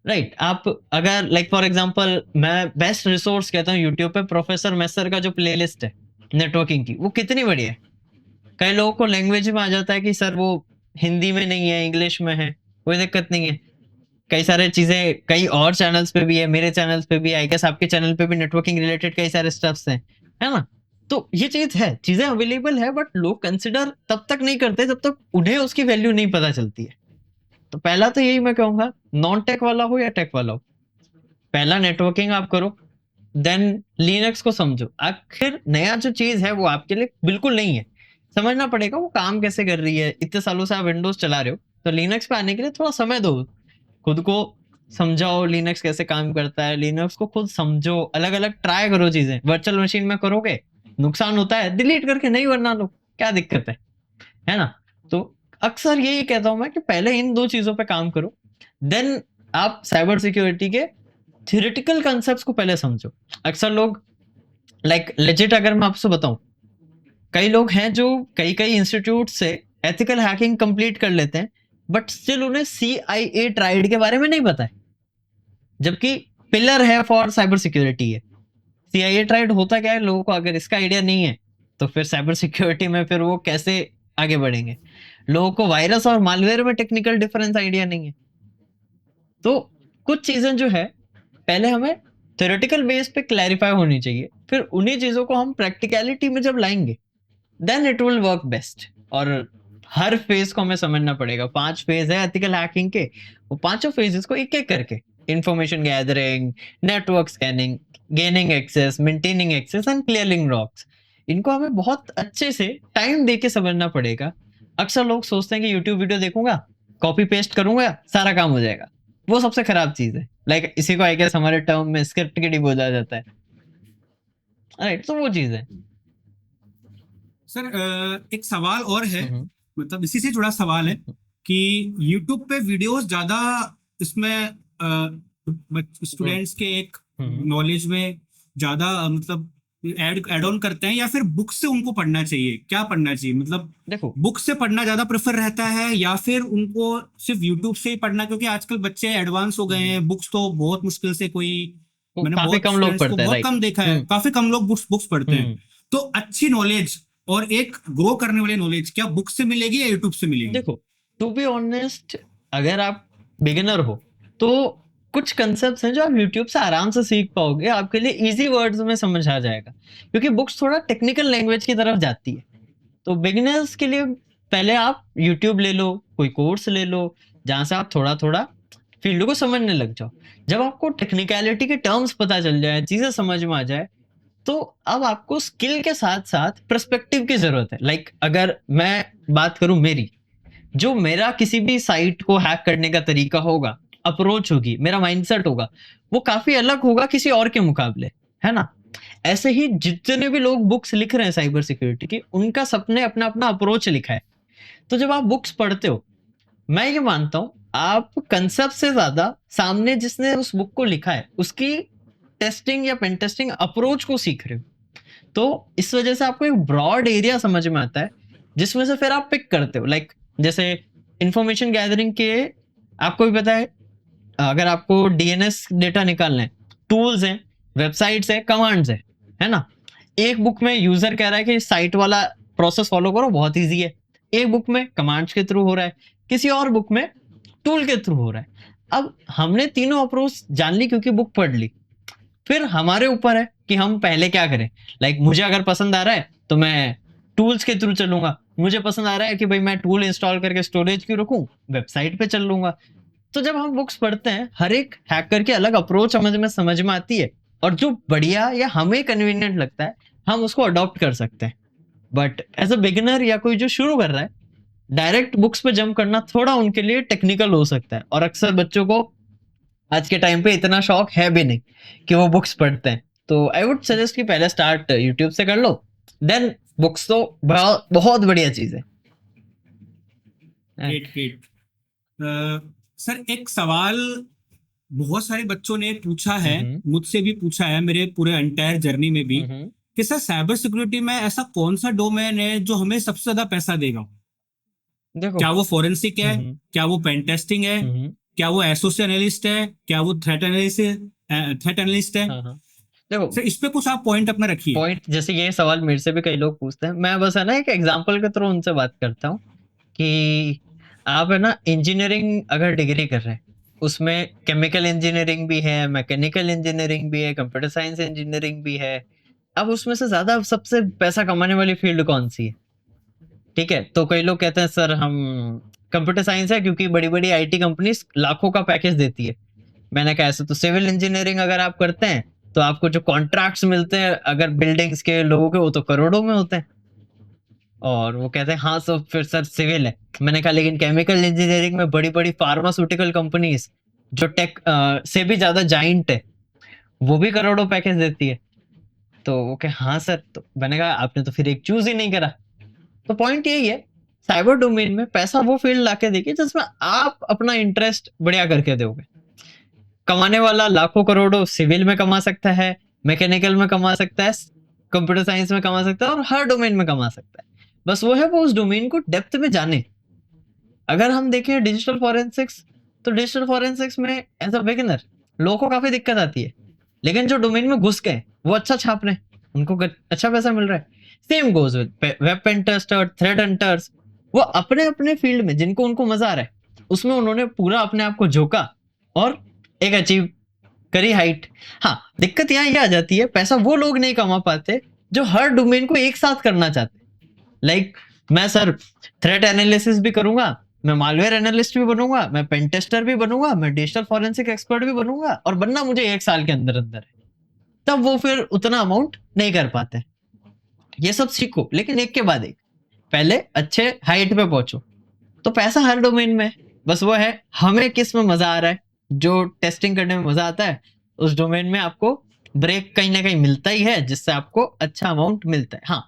राइट, आप अगर लाइक फॉर एग्जांपल मैं बेस्ट रिसोर्स कहता हूँ यूट्यूब पे, प्रोफेसर मेसर का जो प्लेलिस्ट है नेटवर्किंग की, वो कितनी बढ़िया है। कई लोगों को लैंग्वेज में आ जाता है कि सर वो हिंदी में नहीं है, इंग्लिश में है, कोई दिक्कत नहीं है। कई सारे चीजें कई और चैनल्स पे भी है, मेरे चैनल्स पे भी है, आई गेस आपके चैनल पे भी नेटवर्किंग रिलेटेड कई सारे स्टफ्स हैं, है ना? तो ये चीज है, चीजें अवेलेबल है, बट लोग कंसिडर तब तक नहीं करते जब तक उन्हें उसकी वैल्यू नहीं पता चलती है। तो पहला तो यही मैं कहूंगा, नॉन टेक वाला हो या टेक वाला हो, पहला नेटवर्किंग आप करो, देन लिनक्स को समझो। आखिर नया जो चीज़ है वो आपके लिए बिल्कुल नहीं है। समझना पड़ेगा वो काम कैसे कर रही है। इतने सालों से आप विंडोज़ चला रहे हो, तो लिनक्स पे आने के लिए थोड़ा समय दो। खुद को समझाओ लिनक्स कैसे काम करता है, लिनक्स को खुद समझो, अलग-अलग ट्राई करो चीज़ें। वर्चुअल मशीन में करोगे, नुकसान होता है, डिलीट करके नई बना लो, क्या दिक्कत है ना? तो अक्सर यही कहता हूँ मैं कि पहले इन 2 चीज़ों पे काम करो, देन आप साइबर सिक्योरिटी के थ्योरेटिकल कांसेप्ट्स को पहले समझो। अक्सर लोग लाइक लेजिट अगर मैं आपसे बताऊँ, कई लोग हैं जो कई-कई इंस्टीट्यूट से एथिकल हैकिंग कंप्लीट कर लेते हैं, बट स्टिल उन्हें सीआईए ट्राइड के बारे में नहीं पता है। जबकि पिलर है फॉर साइबर सिक्योरिटी है। सीआईए ट्राइड होता क्या है, लोगों को अगर इसका आइडिया नहीं है, तो फिर साइबर सिक्योरिटी में फिर वो कैसे आगे बढ़ेंगे? लोगों को वायरस और मालवेयर में टेक्निकल डिफरेंस आइडिया नहीं है। तो कुछ चीज़ें जो है, पहले हमें थ्योरेटिकल बेस पे क्लैरिफाई होनी चाहिए। फिर उन्हीं चीज़ों को हम प्रैक्टिकैलिटी में जब लाएँगे, then it will work best. और हर फेज़ को हमें समझना पड़ेगा। 5 फेज़ है एथिकल हैकिंग के, वो पाँचों फेजेज़ को एक-एक करके, information gathering, network scanning, gaining access, maintaining access and clearing logs. इनको हमें बहुत अच्छे से टाइम दे के समझना पड़ेगा। अक्सर लोग सोचते हैं कि यूट्यूब वीडियो देखूँगा, कॉपी पेस्ट करूँगा, सारा काम हो जाएगा। वो सबसे खराब चीज़ है। लाइक इसी को आई गेस हमारे टर्म में स्क्रिप्ट किडिंग बोला जाता है। राइट, तो वो चीज़ है। सर एक सवाल और है, हुँ, हुँ। मतलब इसी से जुड़ा सवाल है कि यूट्यूब पे वीडियोस ज्यादा इसमें हुँ, स्टूडेंट्स के एक हुँ, हुँ। नॉलेज में ज्यादा मतलब ऐड ऑन करते हैं, या फिर बुक से उनको पढ़ना चाहिए, क्या पढ़ना चाहिए? मतलब देखो, बुक से पढ़ना ज्यादा प्रेफर रहता है या फिर उनको सिर्फ यूट्यूब से ही पढ़ना? क्योंकि आजकल बच्चे एडवांस हो गए हुँ, हैं, बुक्स तो बहुत मुश्किल से कोई, वो मैंने काफ़ी बहुत कम लोग स्टूडेंट्स को पढ़ते हैं, बहुत राइट। कम देखा है, हुँ, काफी कम लोग बुक्स बुक्स पढ़ते हैं। हुँ। तो अच्छी नॉलेज और एक ग्रो करने वाली नॉलेज क्या बुक से मिलेगी या यूट्यूब से मिलेगी? देखो, टू बी ऑनेस्ट, अगर आप बिगिनर हो, तो कुछ कंसेप्ट्स हैं जो आप यूट्यूब से आराम से सीख पाओगे, आपके लिए ईज़ी वर्ड्स में समझ आ जाएगा। क्योंकि बुक्स थोड़ा टेक्निकल लैंग्वेज की तरफ जाती है। तो बिगिनर्स के लिए पहले आप यूट्यूब ले लो, कोई कोर्स ले लो, जहाँ से आप थोड़ा-थोड़ा फील्ड को समझने लग जाओ। जब आपको टेक्निकैलिटी के टर्म्स पता चल जाए, चीज़ें समझ में आ जाए, तो अब आपको स्किल के साथ-साथ पर्सपेक्टिव की ज़रूरत है। लाइक अगर मैं बात करूँ मेरी, जो मेरा किसी भी साइट को हैक करने का तरीका होगा, अप्रोच होगी, मेरा माइंडसेट होगा, वो काफ़ी अलग होगा किसी और के मुकाबले, है ना? ऐसे ही जितने भी लोग बुक्स लिख रहे हैं साइबर सिक्योरिटी की, उनका सबने अपना-अपना अप्रोच लिखा है। तो जब आप बुक्स पढ़ते हो, मैं ये मानता हूँ, आप कंसेप्ट से ज़्यादा सामने जिसने उस बुक को लिखा है, उसकी टेस्टिंग या पेन टेस्टिंग अप्रोच को सीख रहे हो। तो इस वजह से आपको एक ब्रॉड एरिया समझ में आता है, जिसमें से फिर आप पिक करते हो। लाइक जैसे इंफॉर्मेशन गैदरिंग के आपको भी पता है, अगर आपको डीएनएस डेटा निकालना है, टूल्स हैं, वेबसाइट्स हैं, कमांड्स हैं, है ना? एक बुक में यूज़र कह रहा है कि साइट वाला प्रोसेस फॉलो करो, बहुत ईज़ी है। एक बुक में कमांड्स के थ्रू हो रहा है, किसी और बुक में टूल के थ्रू हो रहा है। अब हमने तीनों अप्रोच जान ली क्योंकि बुक पढ़ ली। फिर हमारे ऊपर है कि हम पहले क्या करें। लाइक मुझे अगर पसंद आ रहा है तो मैं टूल्स के थ्रू चलूंगा, मुझे पसंद आ रहा है कि भाई मैं टूल इंस्टॉल करके स्टोरेज क्यों रखूं, वेबसाइट पे चल लूंगा। तो जब हम बुक्स पढ़ते हैं, हर एक हैकर की अलग अप्रोच समझ में आती है, और जो बढ़िया या हमें कन्वीनियंट लगता है, हम उसको अडॉप्ट कर सकते हैं। बट एज अ बिगिनर या कोई जो शुरू कर रहा है, डायरेक्ट बुक्स पे जंप करना थोड़ा उनके लिए टेक्निकल हो सकता है, और अक्सर बच्चों को आज के टाइम पे इतना शौक है भी नहीं कि वो बुक्स पढ़ते हैं। तो आई वुड सजेस्ट कि पहले स्टार्ट यूट्यूब से कर लो, देन बुक्स तो बहुत बहुत बढ़िया चीज है। Great great. सर एक सवाल बहुत सारे बच्चों ने पूछा है, मुझसे भी पूछा है, मेरे पूरे एंटायर जर्नी में भी, कि सर साइबर सिक्योरिटी में ऐसा कौन सा डोमेन है जो हमें सबसे ज्यादा पैसा देगा? देखो, क्या वो फोरेंसिक है, क्या वो पेन टेस्टिंग है, क्या वो एसोसी एनालिस्ट है, क्या वो थ्रेट एनालिस्ट है? हाँ, हाँ। देखो, सर इस पे कुछ आप पॉइंट अपना रखिए। पॉइंट जैसे ये सवाल मेरे से भी कई लोग पूछते हैं, मैं बस है ना एक एग्जांपल के थ्रू उनसे बात करता हूँ कि आप है ना इंजीनियरिंग अगर डिग्री कर रहे हैं, उसमें केमिकल इंजीनियरिंग भी है, मैकेनिकल इंजीनियरिंग भी है, कंप्यूटर साइंस इंजीनियरिंग भी है। अब उसमें से ज्यादा सबसे पैसा कमाने वाली फील्ड कौन सी है? ठीक है, तो कई लोग कहते हैं सर हम कंप्यूटर साइंस है क्योंकि बड़ी बड़ी आईटी कंपनीज लाखों का पैकेज देती है। मैंने कहा ऐसे तो सिविल इंजीनियरिंग अगर आप करते हैं तो आपको जो कॉन्ट्रैक्ट्स मिलते हैं अगर बिल्डिंग्स के लोगों के, वो तो करोड़ों में होते हैं। और वो कहते हैं हाँ सर फिर सर सिविल है। मैंने कहा लेकिन केमिकल इंजीनियरिंग में बड़ी बड़ी फार्मास्यूटिकल कंपनीज जो टेक से भी ज्यादा जाइंट है, वो भी करोड़ों पैकेज देती है। तो वो कहे हाँ सर, तो मैंने कहा आपने तो फिर एक चूज ही नहीं करा। तो पॉइंट यही है, साइबर डोमेन में पैसा वो फील्ड लाके देगी जिसमें आप अपना इंटरेस्ट बढ़िया करके दोगे। कमाने वाला लाखों करोड़ों सिविल में कमा सकता है, मैकेनिकल में कमा सकता है, कंप्यूटर साइंस में कमा सकता है, और हर डोमेन में कमा सकता है। बस वो है वो उस डोमेन को डेप्थ में जाने। अगर हम देखें डिजिटल फॉरेंसिक्स, तो डिजिटल फॉरेंसिक्स में एज अ बिगिनर लोगों को काफी दिक्कत आती है, लेकिन जो डोमेन में घुस गए वो अच्छा छाप रहे हैं, उनको अच्छा पैसा मिल रहा है। Same goes with web pen tester, threat hunters. वो अपने अपने फील्ड में जिनको उनको मजा आ रहा है उसमें उन्होंने पूरा अपने आप को झोंका और एक अचीव करी हाइट। हाँ, दिक्कत यहाँ ये आ जाती है, पैसा वो लोग नहीं कमा पाते जो हर डोमेन को एक साथ करना चाहते। लाइक मैं सर थ्रेट एनालिसिस भी करूंगा, मैं मालवेयर एनालिस्ट भी बनूंगा, मैं पेन टेस्टर भी बनूंगा, मैं डिजिटल फॉरेंसिक एक्सपर्ट भी बनूंगा, और बनना मुझे 1 साल के अंदर अंदर है। तब वो फिर उतना अमाउंट नहीं कर पाते। ये सब सीखो, लेकिन एक के बाद एक। पहले अच्छे हाइट पे पहुंचो। तो पैसा हर डोमेन में है, बस वो है हमें किस में मजा आ रहा है। जो टेस्टिंग करने में मजा आता है उस डोमेन में आपको ब्रेक कहीं ना कहीं मिलता ही है, जिससे आपको अच्छा अमाउंट मिलता है। हाँ,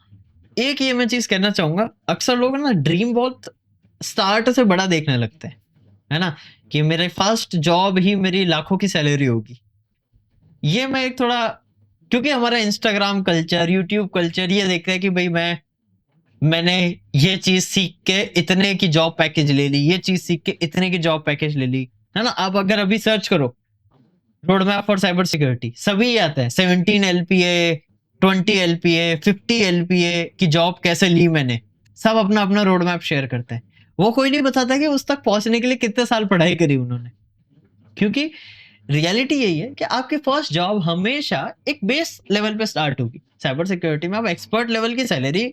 एक ये मैं चीज कहना चाहूंगा, अक्सर लोग ना ड्रीम बहुत स्टार्ट से बड़ा देखने लगते हैं, है ना, कि मेरे फर्स्ट जॉब ही मेरी लाखों की सैलरी होगी। ये मैं एक थोड़ा, क्योंकि हमारा इंस्टाग्राम कल्चर, यूट्यूब कल्चर ये देखता है कि भाई मैंने ये चीज सीख के इतने की जॉब पैकेज ले ली, ये चीज सीख के इतने की जॉब पैकेज ले ली, है ना। आप अगर अभी सर्च करो road map for cyber security, सभी आता है 17 LPA, 20 LPA, 50 LPA की जॉब कैसे ली मैंने। सब अपना अपना रोड मैप शेयर करते हैं। वो कोई नहीं बताता कि उस तक पहुंचने के लिए कितने साल पढ़ाई करी उन्होंने। क्योंकि रियलिटी यही है कि आपकी फर्स्ट जॉब हमेशा एक बेस लेवल पे स्टार्ट होगी। साइबर सिक्योरिटी में आप एक्सपर्ट लेवल की सैलरी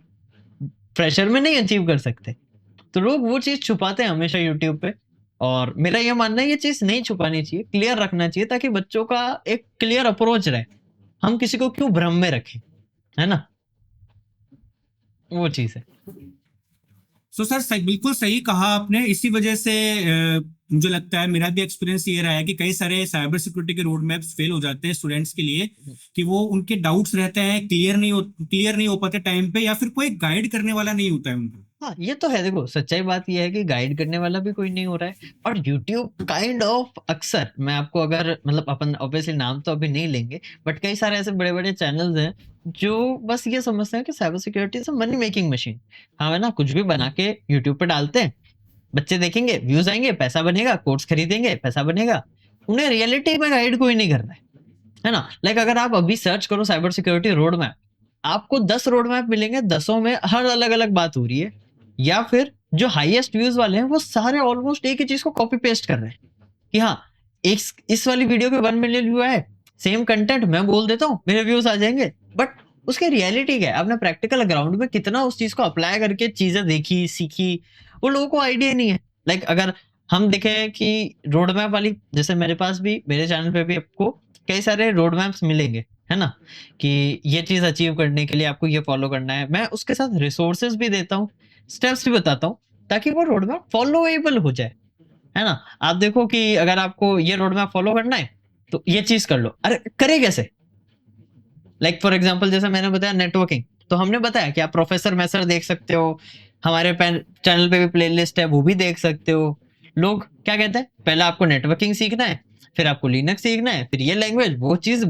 फ्रेशर में नहीं अचीव कर सकते। तो लोग वो चीज़ छुपाते हैं हमेशा यूट्यूब पे, और मेरा ये मानना है ये चीज़ नहीं छुपानी चाहिए, क्लियर रखना चाहिए ताकि बच्चों का एक क्लियर अप्रोच रहे। हम किसी को क्यों भ्रम में रखें, है ना? वो चीज़ है। सो सर सही, बिल्कुल सही कहा आपने। इसी वजह से मुझे लगता है, मेरा भी एक्सपीरियंस ये रहा है कि कई सारे साइबर सिक्योरिटी के रोड मैप्स फेल हो जाते हैं स्टूडेंट्स के लिए, कि वो उनके डाउट्स रहते हैं, क्लियर नहीं हो पाते टाइम पे, या फिर कोई गाइड करने वाला नहीं होता है उनको। हाँ, ये तो है। देखो, सच्चाई बात ये है कि गाइड करने वाला भी कोई नहीं हो रहा है, और यूट्यूब काइंड ऑफ अक्सर मैं आपको अगर मतलब अपन ऑब्वियसली नाम तो अभी नहीं लेंगे, बट कई सारे ऐसे बड़े-बड़े चैनल्स हैं जो बस ये समझते हैं कि cyber security is a money making machine. हाँ, है ना? कुछ भी बना के यूट्यूब पे डालते हैं, बच्चे देखेंगे, व्यूज़ आएँगे, पैसा बनेगा, कोर्स खरीदेंगे, पैसा बनेगा। उन्हें रियलिटी में गाइड कोई नहीं कर रहा है ना? लाइक अगर आप अभी सर्च करो साइबर सिक्योरिटी रोड मैप, आपको 10 रोड मैप मिलेंगे, 10ओं में हर अलग-अलग बात हो रही है। या फिर जो हाईएस्ट व्यूज़ वाले हैं, वो सारे ऑलमोस्ट एक ही चीज़ को कॉपी पेस्ट कर रहे हैं कि हाँ, इस वाली वीडियो पे 1 मिलियन व्यू आए, सेम कंटेंट मैं बोल देता हूँ, मेरे व्यूज़ आ जाएँगे। बट उसकी रियलिटी क्या है? आपने प्रैक्टिकल ग्राउंड में कितना उस चीज़ को अप्लाई करके चीज़ें देखी, सीखी, वो लोगों को आइडिया नहीं है। लाइक अगर हम देखें कि रोड मैप वाली, जैसे मेरे पास भी, मेरे चैनल पे भी आपको कई सारे रोड मैप्स मिलेंगे, है ना? कि ये चीज़ अचीव करने के लिए आपको ये फॉलो करना है। मैं उसके साथ रिसोर्सेज़ भी देता हूँ, स्टेप्स भी बताता हूँ, ताकि वो रोड मैप फॉलोएबल हो जाए, है ना? आप देखो कि अगर आपको ये रोड मैप फॉलो करना है, तो ये चीज़ कर लो। अरे! करे कैसे? लाइक फॉर एग्ज़ाम्पल जैसे मैंने बताया नेटवर्किंग, तो हमने बताया कि आप प्रोफेसर मैसर देख सकते हो, हमारे चैनल पे भी प्लेलिस्ट है, वो भी देख सकते हो। लोग क्या कहते हैं, पहले आपको नेटवर्किंग सीखना है, फिर आपको लिनक्स सीखना है, फिर ये लैंग्वेज, वो चीज़।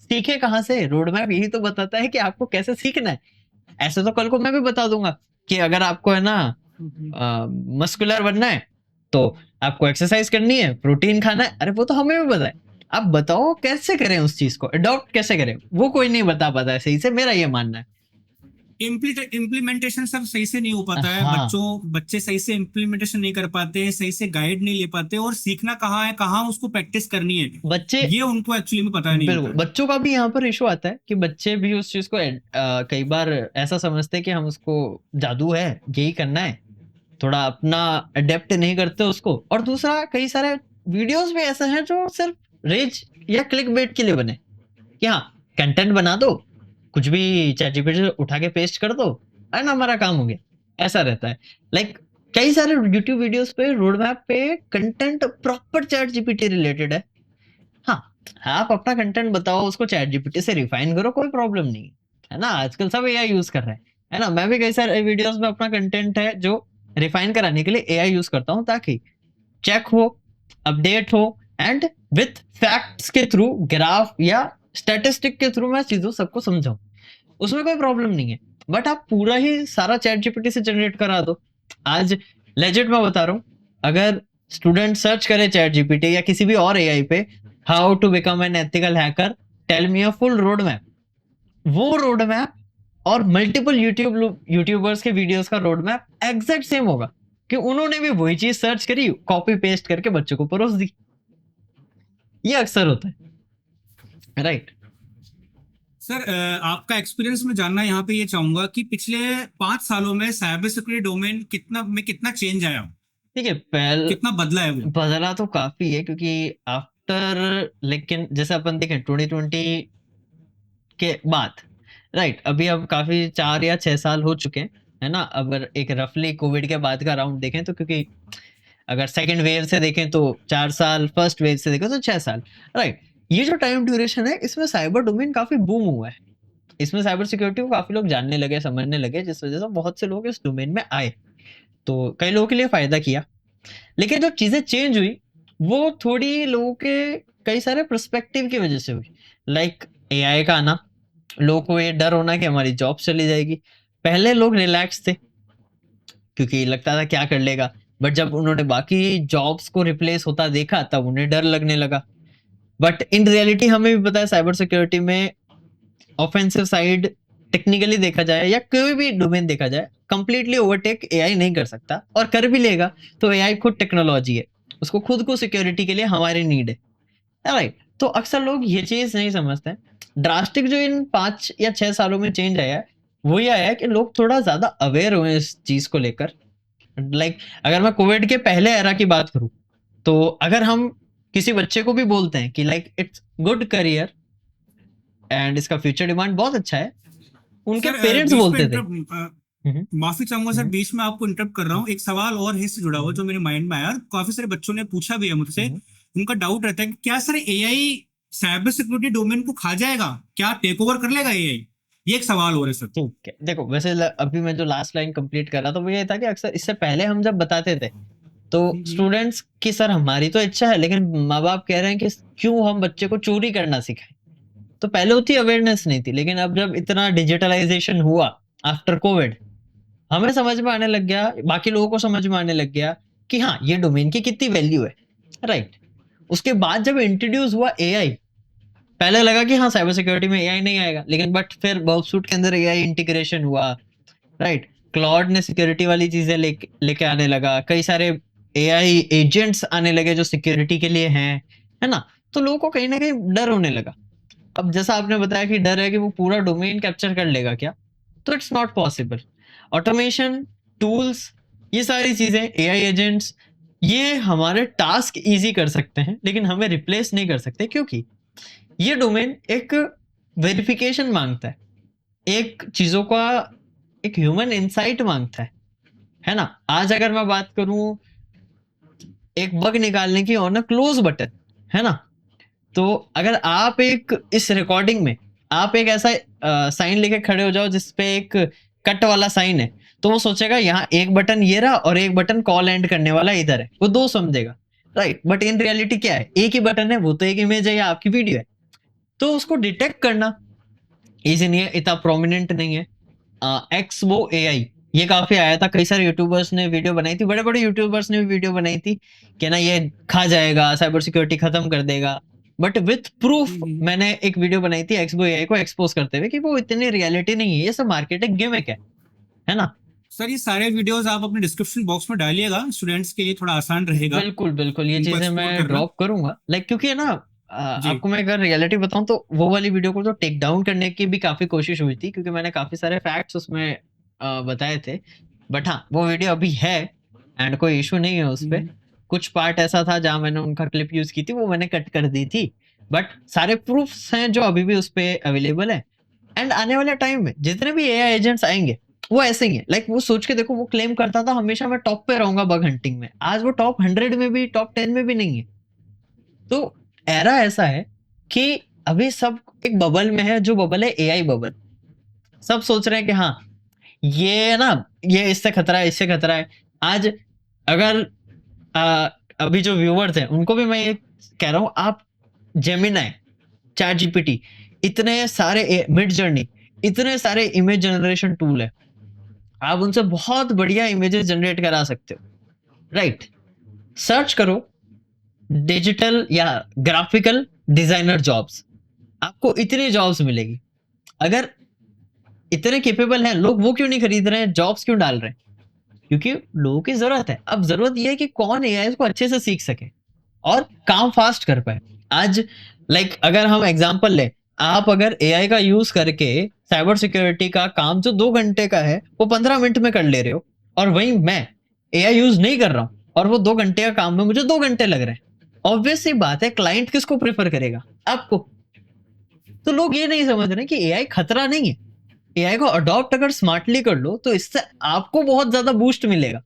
सीखे कहाँ से? रोड मैप यही तो बताता है कि आपको कैसे सीखना है। ऐसे तो कल को मैं भी बता दूँगा कि अगर आपको है ना मस्कुलर बनना है, तो आपको एक्सरसाइज़ करनी है, प्रोटीन खाना है। अरे वो तो हमें भी पता है। आप बताओ कैसे करें उस चीज़ को, अडॉप्ट कैसे करें? वो कोई नहीं बता पाता है सही से, मेरा ये मानना है। इम्प्लीमेंटेशन सब सही से नहीं हो पाता है, हाँ, बच्चे सही से इम्प्लीमेंटेशन नहीं कर पाते, सही से गाइड नहीं ले पाते, और सीखना कहाँ है, कहाँ उसको प्रैक्टिस करनी है, बच्चे ये उनको एक्चुअली में पता नहीं बिल्कुल, होता है। बच्चों का भी यहाँ पर इश्यू आता है कि बच्चे भी उस चीज़ को कई बार ऐसा समझते हैं कि हम उसको जादू है, यही करना है। थोड़ा अपना अडैप्ट नहीं करते उसको, और दूसरा कई सारे वीडियोज़ भी ऐसे हैं जो सिर्फ़ रीच या क्लिकबेट के लिए बने। कि हाँ, कंटेंट बना दो, कुछ भी चैटजीपीटी से उठा के पेस्ट कर दो, एंड हमारा काम हो गया। ऐसा रहता है। लाइक कई सारे यूट्यूब वीडियोज़ पे रोड मैप पे कंटेंट प्रॉपर चैटजीपीटी रिलेटेड है। हाँ, आप अपना कंटेंट बताओ, उसको चैटजीपीटी से रिफाइन करो, कोई प्रॉब्लम नहीं है। है ना? आजकल सब एआई यूज़ कर रहे हैं। है ना? मैं भी कई सारे वीडियोज़ में अपना कंटेंट है जो रिफाइन कराने के लिए एआई यूज़ करता हूँ, ताकि चेक हो, अपडेट हो, एंड विथ फैक्ट्स के थ्रू, ग्राफ या स्टैटिस्टिक के थ्रू मैं चीज़ों सबको समझाऊँ। उसमें कोई प्रॉब्लम नहीं है। बट आप पूरा ही सारा चैट जीपीटी से जनरेट करा दो। आज लेजिट मैं बता रहा हूँ, अगर स्टूडेंट सर्च करे चैट जीपीटी या किसी भी और एआई पे, how to become an ethical hacker, tell me a full road map. वो रोड मैप और मल्टीपल यूट्यूबर्स के वीडियोस का रोड मैप एग्जैक्ट सेम होगा, कि उन्होंने भी वही चीज सर्च करी, कॉपी पेस्ट करके बच्चों को परोस दी। ये अक्सर होता है, राइट? सर आपका एक्सपीरियंस मैं जानना यहाँ पे ये चाहूंगा कि पिछले 5 सालों में साइबर सिक्योरिटी डोमेन कितना चेंज आया, ठीक है, पहल कितना बदला है वो। बदला तो काफी है, क्योंकि आफ्टर, लेकिन जैसे अपन देखें 2020 के बाद, राइट, अभी अब काफी 4 या 6 साल हो चुके हैं, है ना? अगर एक रफली कोविड के बाद का राउंड देखें, तो क्योंकि अगर सेकंड वेव से देखें तो 4 साल, फर्स्ट वेव से देखें तो 6 साल, राइट? ये जो टाइम ड्यूरेशन है, इसमें साइबर डोमेन काफी बूम हुआ है। इसमें साइबर सिक्योरिटी को काफी लोग जानने लगे, समझने लगे, जिस वजह से बहुत से लोग इस डोमेन में आए। तो कई लोगों के लिए फायदा किया। लेकिन जो चीजें चेंज हुई, वो थोड़ी लोगों के कई सारे पर्सपेक्टिव की वजह से हुई। लाइक एआई का आना, लोगों को ये डर होना कि हमारी जॉब चली जाएगी। पहले लोग रिलैक्स थे, क्योंकि लगता था क्या कर लेगा, बट जब उन्होंने बाकी जॉब्स को रिप्लेस होता देखा, तब उन्हें डर लगने लगा। बट इन रियलिटी हमें भी पता है, साइबर सिक्योरिटी में ऑफेंसिव साइड टेक्निकली देखा जाए या कोई भी डोमेन देखा जाए, कंप्लीटली ओवरटेक एआई नहीं कर सकता, और कर भी लेगा तो एआई खुद टेक्नोलॉजी है, उसको खुद को सिक्योरिटी के लिए हमारी नीड है। राइट। तो अक्सर लोग ये चीज नहीं समझते हैं। ड्रास्टिक जो इन 5 या 6 सालों में चेंज आया है, वो ये आया है कि लोग थोड़ा ज्यादा अवेयर हुए इस चीज को लेकर। लाइक अगर मैं कोविड के पहले एरा की बात करूं, तो अगर हम किसी बच्चे को भी बोलते हैं कि like it's good career and इसका फ्यूचर डिमांड बहुत अच्छा है, उनके सर पेरेंट्स बीच में बोलते थे। इंटरप्ट माफी चाहूंगा सर, हम्म, बीच में आपको इंटरप्ट कर रहा हूँ। एक सवाल और है इससे जुड़ा हुआ जो मेरे माइंड में आया, और काफी सारे बच्चों ने पूछा भी है मुझसे। हम्म, उनका डाउट रहता है कि क्या sir AI cyber security domain को खा जाएगा, क्या टेक ओवर कर लेगा एआई? ये एक सवाल और है सर। ठीक है। देखो वैसे अभी मैं जो लास्ट लाइन कंप्लीट कर रहा था वो ये था कि अक्सर इससे पहले हम जब बताते थे तो स्टूडेंट्स की सर हमारी तो इच्छा है, लेकिन माँ बाप कह रहे हैं कि क्यों हम बच्चे को चोरी करना सिखाएं। तो पहले उतनी अवेयरनेस नहीं थी, लेकिन अब जब इतना डिजिटलाइजेशन हुआ आफ्टर कोविड, हमें समझ में आने लग गया, बाकी लोगों को समझ में आने लग गया कि हाँ ये डोमेन की कितनी वैल्यू है। राइट। उसके बाद जब इंट्रोड्यूस हुआ एआई, पहले लगा कि हाँ साइबर सिक्योरिटी में एआई नहीं आएगा, लेकिन बट फिर बॉब सूट के अंदर एआई इंटीग्रेशन हुआ। राइट। क्लॉड ने सिक्योरिटी वाली चीजें लेके आने लगा, कई सारे एआई एजेंट्स आने लगे जो सिक्योरिटी के लिए हैं, है ना। तो लोगों को कहीं ना कहीं डर होने लगा। अब जैसा आपने बताया कि डर है कि वो पूरा डोमेन कैप्चर कर लेगा क्या, तो it's not possible. Automation tools, ये सारी चीजें, एआई एजेंट्स, ये हमारे टास्क इजी कर सकते हैं, लेकिन हमें रिप्लेस नहीं कर सकते, क्योंकि ये डोमेन एक वेरिफिकेशन मांगता है, एक चीजों का एक ह्यूमन इंसाइट मांगता है ना। आज अगर मैं बात करूं एक बग निकालने की ऑन अ क्लोज बटन, है ना, तो अगर आप एक इस रिकॉर्डिंग में आप एक ऐसा साइन लेके खड़े हो जाओ जिसपे एक कट वाला साइन है, तो वो सोचेगा यहाँ एक बटन ये रहा और एक बटन कॉल एंड करने वाला इधर है, वो दो समझेगा। राइट। बट इन रियलिटी क्या है, एक ही बटन है, वो तो एक इमेज है या आपकी वीडियो है। तो उसको डिटेक्ट करना इजी नहीं है, इतना प्रोमिनेंट नहीं है। एक्सबो एआई ये काफी आया था, कई सारे यूट्यूबर्स ने वीडियो बनाई थी, बड़े बड़े यूट्यूबर्स ने भी वीडियो बनाई थी कि ना ये खा जाएगा, साइबर सिक्योरिटी खत्म कर देगा। बट विथ प्रूफ मैंने एक वीडियो बनाई थी एक्सबो एआई को एक्सपोज करते हुए कि वो इतनी रियलिटी नहीं है, ये सब मार्केटिंग गिमिक है ना। सर ये सारे वीडियोस आप अपने डिस्क्रिप्शन बॉक्स में डालिएगा, स्टूडेंट्स के लिए थोड़ा आसान रहेगा बिल्कुल बिल्कुल, ये उनको चीजें एक्सप्लोर मैं करना। ड्रॉप करूंगा, लाइक क्योंकि है ना जी। आपको मैं अगर रियलिटी बताऊं तो वो वाली वीडियो को तो टेक डाउन करने की भी काफी कोशिश हुई थी, क्योंकि मैंने काफी सारे फैक्ट्स उसमें बताए थे। बट हाँ वो वीडियो अभी है एंड कोई इशू नहीं है उस पर। कुछ पार्ट ऐसा था जहां मैंने उनका क्लिप यूज की थी, वो मैंने कट कर दी थी। बट सारे प्रूफ्स हैं जो अभी भी उस पर अवेलेबल है। एंड आने वाले टाइम में जितने भी एआई एजेंट्स आएंगे वो ऐसे ही है। लाइक वो सोच के देखो, वो क्लेम करता था हमेशा मैं टॉप पे रहूंगा बग हंटिंग में, आज वो टॉप 100 में भी टॉप 10 में भी नहीं है। तो एरा ऐसा है कि अभी सब एक बबल में है, जो बबल है एआई बबल। सब सोच रहे हैं कि हाँ ये ना, ये इससे खतरा है, इससे खतरा है। आज अगर आ, अभी जो व्यूवर्स हैं उनको भी मैं ये कह रहा हूं, आप जेमिनाई, चैट जीपीटी, इतने सारे मिड जर्नी, इतने सारे इमेज जनरेशन टूल है, आप उनसे बहुत बढ़िया इमेजेस जनरेट करा सकते हो। राइट। सर्च करो डिजिटल या ग्राफिकल डिजाइनर जॉब्स, आपको इतनी जॉब्स मिलेगी। अगर इतने केपेबल हैं लोग, वो क्यों नहीं खरीद रहे हैं, जॉब्स क्यों डाल रहे हैं, क्योंकि लोगों की जरूरत है। अब जरूरत यह है कि कौन एआई को अच्छे से सीख सके और काम फास्ट कर पाए। आज लाइक अगर हम एग्जांपल लें, आप अगर एआई का यूज करके साइबर सिक्योरिटी का काम जो 2 घंटे का है वो 15 मिनट में कर ले रहे हो, और वहीं मैं एआई यूज नहीं कर रहा हूं और वो 2 घंटे का काम में मुझे 2 घंटे लग रहे हैं, ऑब्वियस सी बात है क्लाइंट किसको प्रेफर करेगा, आपको। तो लोग ये नहीं समझ रहे कि एआई खतरा नहीं है। एआई को अडॉप्ट अगर स्मार्टली कर लो तो इससे आपको बहुत ज्यादा बूस्ट मिलेगा।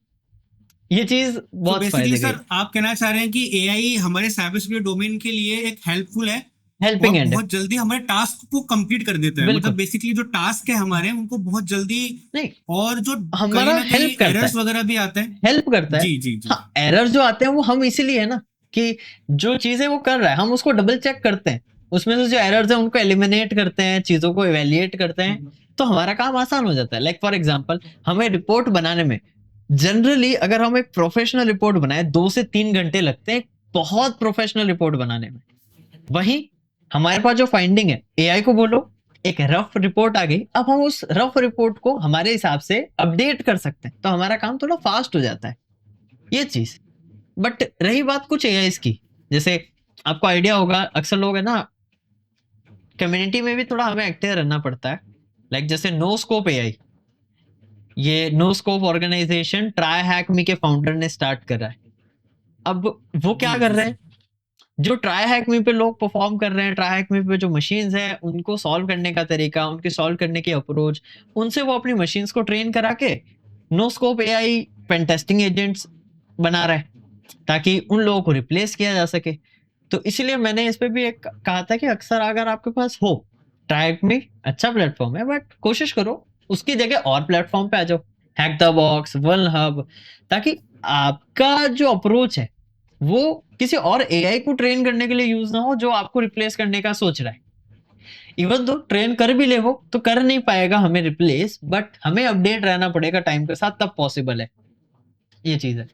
ये चीज तो बहुत बेसिकली फायदे की, सर आप कहना चाह रहे हैं कि एआई हमारे साइबर सिक्योरिटी डोमेन के लिए एक हेल्पफुल है, और हेल्पिंग एंड है। बहुत जल्दी हमारे टास्क को कंप्लीट कर देता है। मतलब बिल्कुल। बेसिकली जो टास्क है हमारे उनको बहुत जल्दी, नहीं, और जो कहीं हमारा ना कहीं हेल्प करता एरर्स है, वगैरह भी आते हैं। हेल्प करता है। जी जी जी। हाँ एरर जो आते हैं वो हम इसीलिए है ना, कि जो चीजें वो कर रहा है हम उसको डबल चेक करते हैं, उसमें से जो एरर्स है उनको एलिमिनेट करते हैं, चीजों को इवेल्युएट करते हैं, तो हमारा काम आसान हो जाता है। लाइक फॉर एग्जांपल हमें रिपोर्ट बनाने में जनरली अगर हम एक प्रोफेशनल रिपोर्ट बनाए 2 से 3 घंटे लगते हैं, बहुत प्रोफेशनल रिपोर्ट बनाने में। वहीं हमारे पास जो फाइंडिंग है, एआई को बोलो एक रफ रिपोर्ट आ गई, अब हम उस रफ रिपोर्ट को हमारे हिसाब से अपडेट कर सकते हैं, तो हमारा काम थोड़ा फास्ट हो जाता है, ये चीज। बट रही बात कुछ एआईस की, जैसे आपको आइडिया होगा, अक्सर लोग है ना, कम्युनिटी में भी थोड़ा हमें एक्टिव रहना पड़ता है। लाइक जैसे नो स्कोप एआई, ये no scope organisation try hack me के फाउंडर ने स्टार्ट करा है। अब वो जी क्या कर जी रहे सर। हैं, जो ट्राई हैक मी पे लोग परफॉर्म कर रहे हैं, ट्राई हैक मी पे जो मशीन्स हैं उनको सॉल्व करने का तरीका, उनकी सॉल्व करने की अप्रोच, उनसे वो अपनी मशीन्स को ट्रेन करा के no scope AI pen testing agents बना रहा है, ताकि उन लोगों को रिप्लेस किया जा सके। तो इसीलिए मैंने इस पे भी एक कहा था कि अक्सर अगर आपके पास हो, ट्राई मी अच्छा प्लेटफॉर्म है, बट कोशिश करो उसकी जगह और प्लेटफॉर्म पे आ जाओ, hack the box, one hub, ताकि आपका जो अप्रोच है वो किसी और एआई को ट्रेन करने के लिए यूज ना हो जो आपको रिप्लेस करने का सोच रहा है। इवन तो ट्रेन कर भी ले वो तो कर नहीं पाएगा हमें रिप्लेस, बट हमें अपडेट रहना पड़ेगा टाइम के साथ, तब पॉसिबल है। ये चीज है।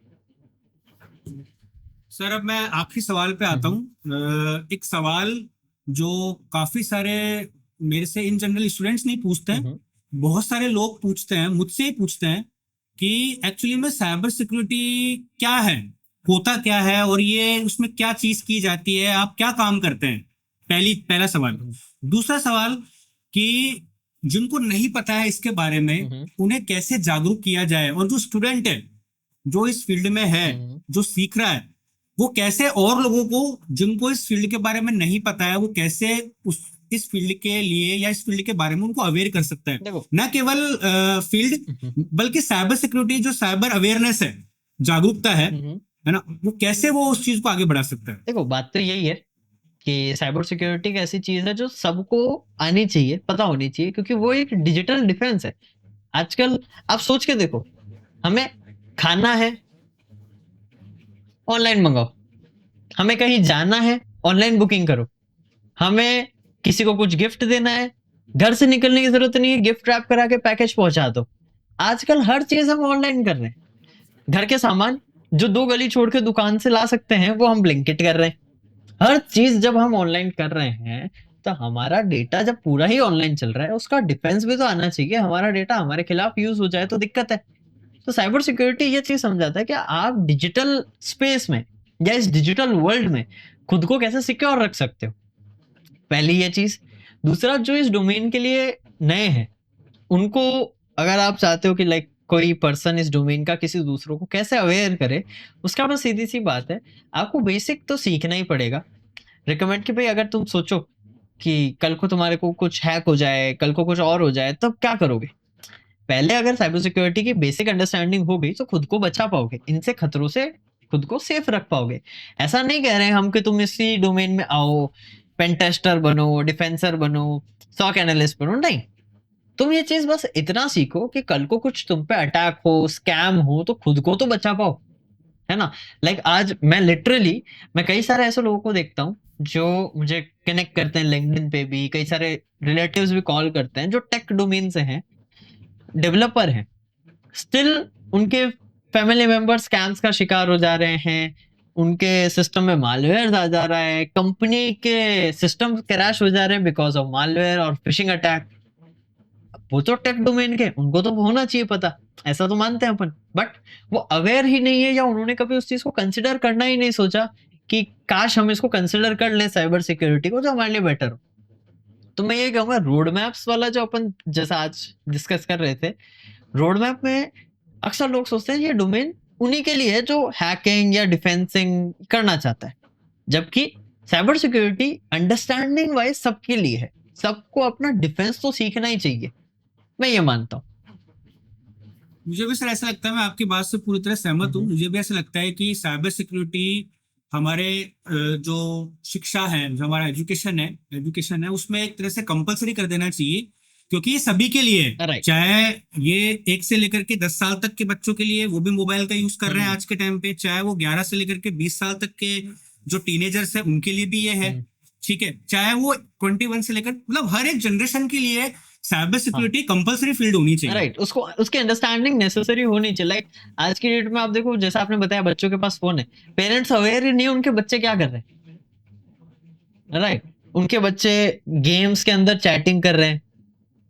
सर अब मैं आखिरी सवाल पे आता हम्म, हूँ। एक सवाल जो काफी सारे मेरे से इन जनरल स्टूडेंट्स नहीं पूछते हैं, हम्म, बहुत सारे लोग पूछते हैं, मुझसे ही पूछते हैं कि एक्चुअली में साइबर सिक्योरिटी क्या है, होता क्या है, और ये उसमें क्या चीज की जाती है, आप क्या काम करते हैं। पहला सवाल। हम्म, दूसरा सवाल कि जिनको नहीं पता है इसके बारे में, हम्म, उन्हें कैसे जागरूक किया जाए, और जो स्टूडेंट है जो इस फील्ड में है, हम्म। जो सीख रहा है, वो कैसे और लोगों को जिनको इस फील्ड के बारे में नहीं पता है, वो कैसे उस इस फील्ड के लिए या इस फील्ड के बारे में उनको अवेयर कर सकता है। देखो, न केवल फील्ड, बल्कि साइबर सिक्योरिटी जो साइबर अवेयरनेस है, जागरूकता है ना, वो कैसे वो उस चीज को आगे बढ़ा सकता है। देखो बात तो यही है कि साइबर सिक्योरिटी एक ऐसी चीज है जो सबको आनी चाहिए, पता होनी चाहिए, क्योंकि वो एक डिजिटल डिफेंस है। आजकल आप सोच के देखो, हमें खाना है, ऑनलाइन मंगाओ, हमें कहीं जाना है, ऑनलाइन बुकिंग करो, हमें किसी को कुछ गिफ्ट देना है, घर से निकलने की जरूरत नहीं है, गिफ्ट रैप करा के पैकेज पहुंचा दो। आजकल हर चीज हम ऑनलाइन कर रहे हैं। घर के सामान जो 2 गली छोड़ के दुकान से ला सकते हैं वो हम ब्लिंकिट कर रहे हैं। हर चीज जब हम ऑनलाइन कर रहे हैं, तो हमारा डेटा जब पूरा ही ऑनलाइन चल रहा है, उसका डिफेंस भी तो आना चाहिए। हमारा डेटा हमारे खिलाफ यूज हो जाए तो दिक्कत है। तो साइबर सिक्योरिटी ये चीज समझाता है कि आप डिजिटल स्पेस में या इस डिजिटल वर्ल्ड में खुद को कैसे सिक्योर रख सकते हो, पहली ये चीज। दूसरा, जो इस डोमेन के लिए नए हैं, उनको, अगर आप चाहते हो कि लाइक कोई पर्सन इस डोमेन का किसी दूसरों को कैसे अवेयर करे, उसका बस सीधी सी बात है, आपको बेसिक तो सीखना ही पड़ेगा। रिकमेंड कि भाई अगर तुम सोचो कि कल को तुम्हारे को कुछ हैक हो जाए, कल को कुछ और हो जाए, तब क्या करोगे? पहले अगर साइबर सिक्योरिटी की बेसिक अंडरस्टैंडिंग होगी तो खुद को बचा पाओगे, इनसे खतरों से खुद को सेफ रख पाओगे। ऐसा नहीं कह रहे हैं हम कि तुम इसी डोमेन में आओ, पेन टेस्टर बनो, डिफेंसर बनो, सॉक एनालिस्ट बनो, नहीं। तुम ये चीज बस इतना सीखो कि कल को कुछ तुम पे अटैक हो, स्कैम हो, तो खुद को तो बचा पाओ, है ना? लाइक आज मैं लिटरली, मैं कई सारे ऐसे लोगों को देखता हूँ जो मुझे कनेक्ट करते हैं लिंक्डइन पे भी, कई सारे रिलेटिव्स भी कॉल करते हैं जो टेक डोमेन से हैं, डेवलपर हैं, स्टिल उनके फैमिली मेंबर स्कैम्स का शिकार हो जा रहे हैं, उनके सिस्टम में मालवेयर आ जा रहा है, कंपनी के सिस्टम क्रैश हो जा रहे हैं बिकॉज ऑफ मालवेयर और फिशिंग अटैक। वो तो टेक डोमेन के, उनको तो होना चाहिए पता, ऐसा तो मानते हैं अपन, बट वो अवेयर ही नहीं है, या उन्होंने कभी उस चीज को कंसिडर करना ही नहीं सोचा कि काश हम इसको कंसिडर कर लें साइबर सिक्योरिटी को, जो हमारे लिए बेटर हो। तो मैं ये कहूंगा, रोड मैप्स वाला जो अपन जैसा आज डिस्कस कर रहे थे, रोड मैप में अक्सर लोग सोचते हैं ये डोमेन उन्हीं के लिए है जो हैकिंग या डिफेंसिंग करना चाहता है, जबकि साइबर सिक्योरिटी अंडरस्टैंडिंग वाइज सबके लिए है। सबको अपना डिफेंस तो सीखना ही चाहिए, मैं ये मानता हूँ। मुझे भी सर ऐसा लगता है, मैं आपकी बात से पूरी तरह सहमत हूँ। मुझे भी ऐसा लगता है कि साइबर सिक्योरिटी हमारे जो शिक्षा है, जो हमारा एजुकेशन है उसमें एक तरह से कंपलसरी कर देना चाहिए, क्योंकि ये सभी के लिए है। राइट। चाहे ये 1 से लेकर के 10 साल तक के बच्चों के लिए, वो भी मोबाइल का यूज कर रहे हैं आज के टाइम पे, चाहे वो 11 से लेकर के 20 साल तक के जो टीनेजर्स है उनके लिए भी ये है, ठीक है, चाहे वो 21 से लेकर, मतलब हर एक जनरेशन के लिए साइबर सिक्योरिटी कंपलसरी फील्ड होनी चाहिए। राइट, उसको उसकी अंडरस्टैंडिंग नेसेसरी होनी चाहिए। लाइक आज की डेट में आप देखो, जैसा आपने बताया बच्चों के पास फोन है, पेरेंट्स अवेयर ही नहीं है उनके बच्चे क्या कर रहे हैं। राइट, उनके बच्चे गेम्स के अंदर चैटिंग कर रहे हैं,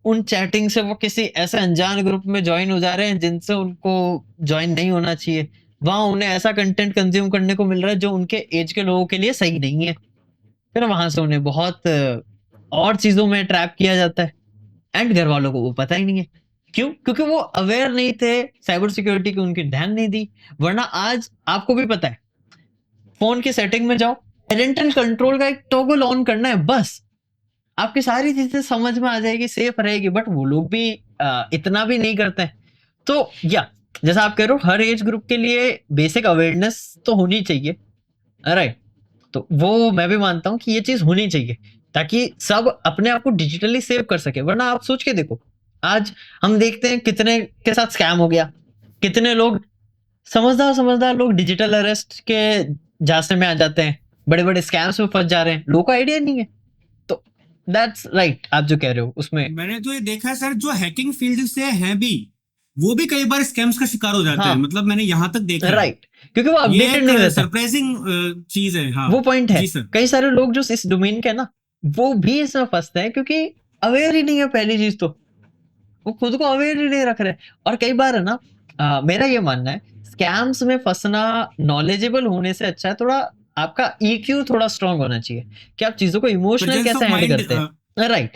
उन चैटिंग से वो किसी ऐसे अनजान ग्रुप में ज्वाइन हो जा रहे हैं जिनसे उनको ज्वाइन नहीं होना चाहिए। वहां उन्हें ऐसा कंटेंट कंज्यूम करने को मिल रहा है जो उनके एज के लोगों के लिए सही नहीं है। फिर वहां से उन्हें बहुत और चीजों में ट्रैप किया जाता है एंड घर वालों को वो पता ही नहीं है। क्यों? क्योंकि वो अवेयर नहीं थे, साइबर सिक्योरिटी की उनकी ध्यान नहीं दी। वरना आज आपको भी पता है, फोन की सेटिंग में जाओ, पेरेंटल कंट्रोल का एक टॉगल ऑन करना है बस, आपकी सारी चीजें समझ में आ जाएगी, सेफ रहेगी। बट वो लोग भी इतना भी नहीं करते हैं। तो या जैसा आप कह रहे हो, हर एज ग्रुप के लिए बेसिक अवेयरनेस तो होनी चाहिए, राइट? तो वो मैं भी मानता हूँ कि ये चीज होनी चाहिए, ताकि सब अपने आप को डिजिटली सेव कर सके। वरना आप सोच के देखो, आज हम देखते हैं कितने के साथ स्कैम हो गया, कितने लोग समझदार समझदार लोग डिजिटल अरेस्ट के झांसे में आ जाते हैं, बड़े बड़े स्कैम्स में फंस जा रहे हैं, लोगों को आइडिया नहीं है। तो दैट्स राइट, आप जो कह रहे हो उसमें। मैंने तो ये देखा है सर, जो हैकिंग फील्ड से हैं भी, वो भी कई बार स्कैम्स का शिकार हो जाते हैं। हाँ, मतलब मैंने यहाँ तक देखा है। राइट, क्योंकि वो ये अपडेटेड एक नहीं रहता। सरप्राइजिंग चीज है। हाँ वो पॉइंट है। जी सर। कई सारे लोग जो इस डोमेन के हैं ना, वो भी इसमें फंसते हैं क्योंकि अवेयर ही नहीं है। पहली चीज तो वो खुद को अवेयर ही नहीं रख रहे। और कई बार है ना, मेरा ये मानना है, स्कैम्स में फंसना नॉलेजेबल होने से अच्छा है थोड़ा आपका ईक्यू थोड़ा स्ट्रांग होना चाहिए, कि आप चीजों को इमोशनल प्रेजेंस कैसे ऑफ हैंडल माइंड। करते हैं, राइट?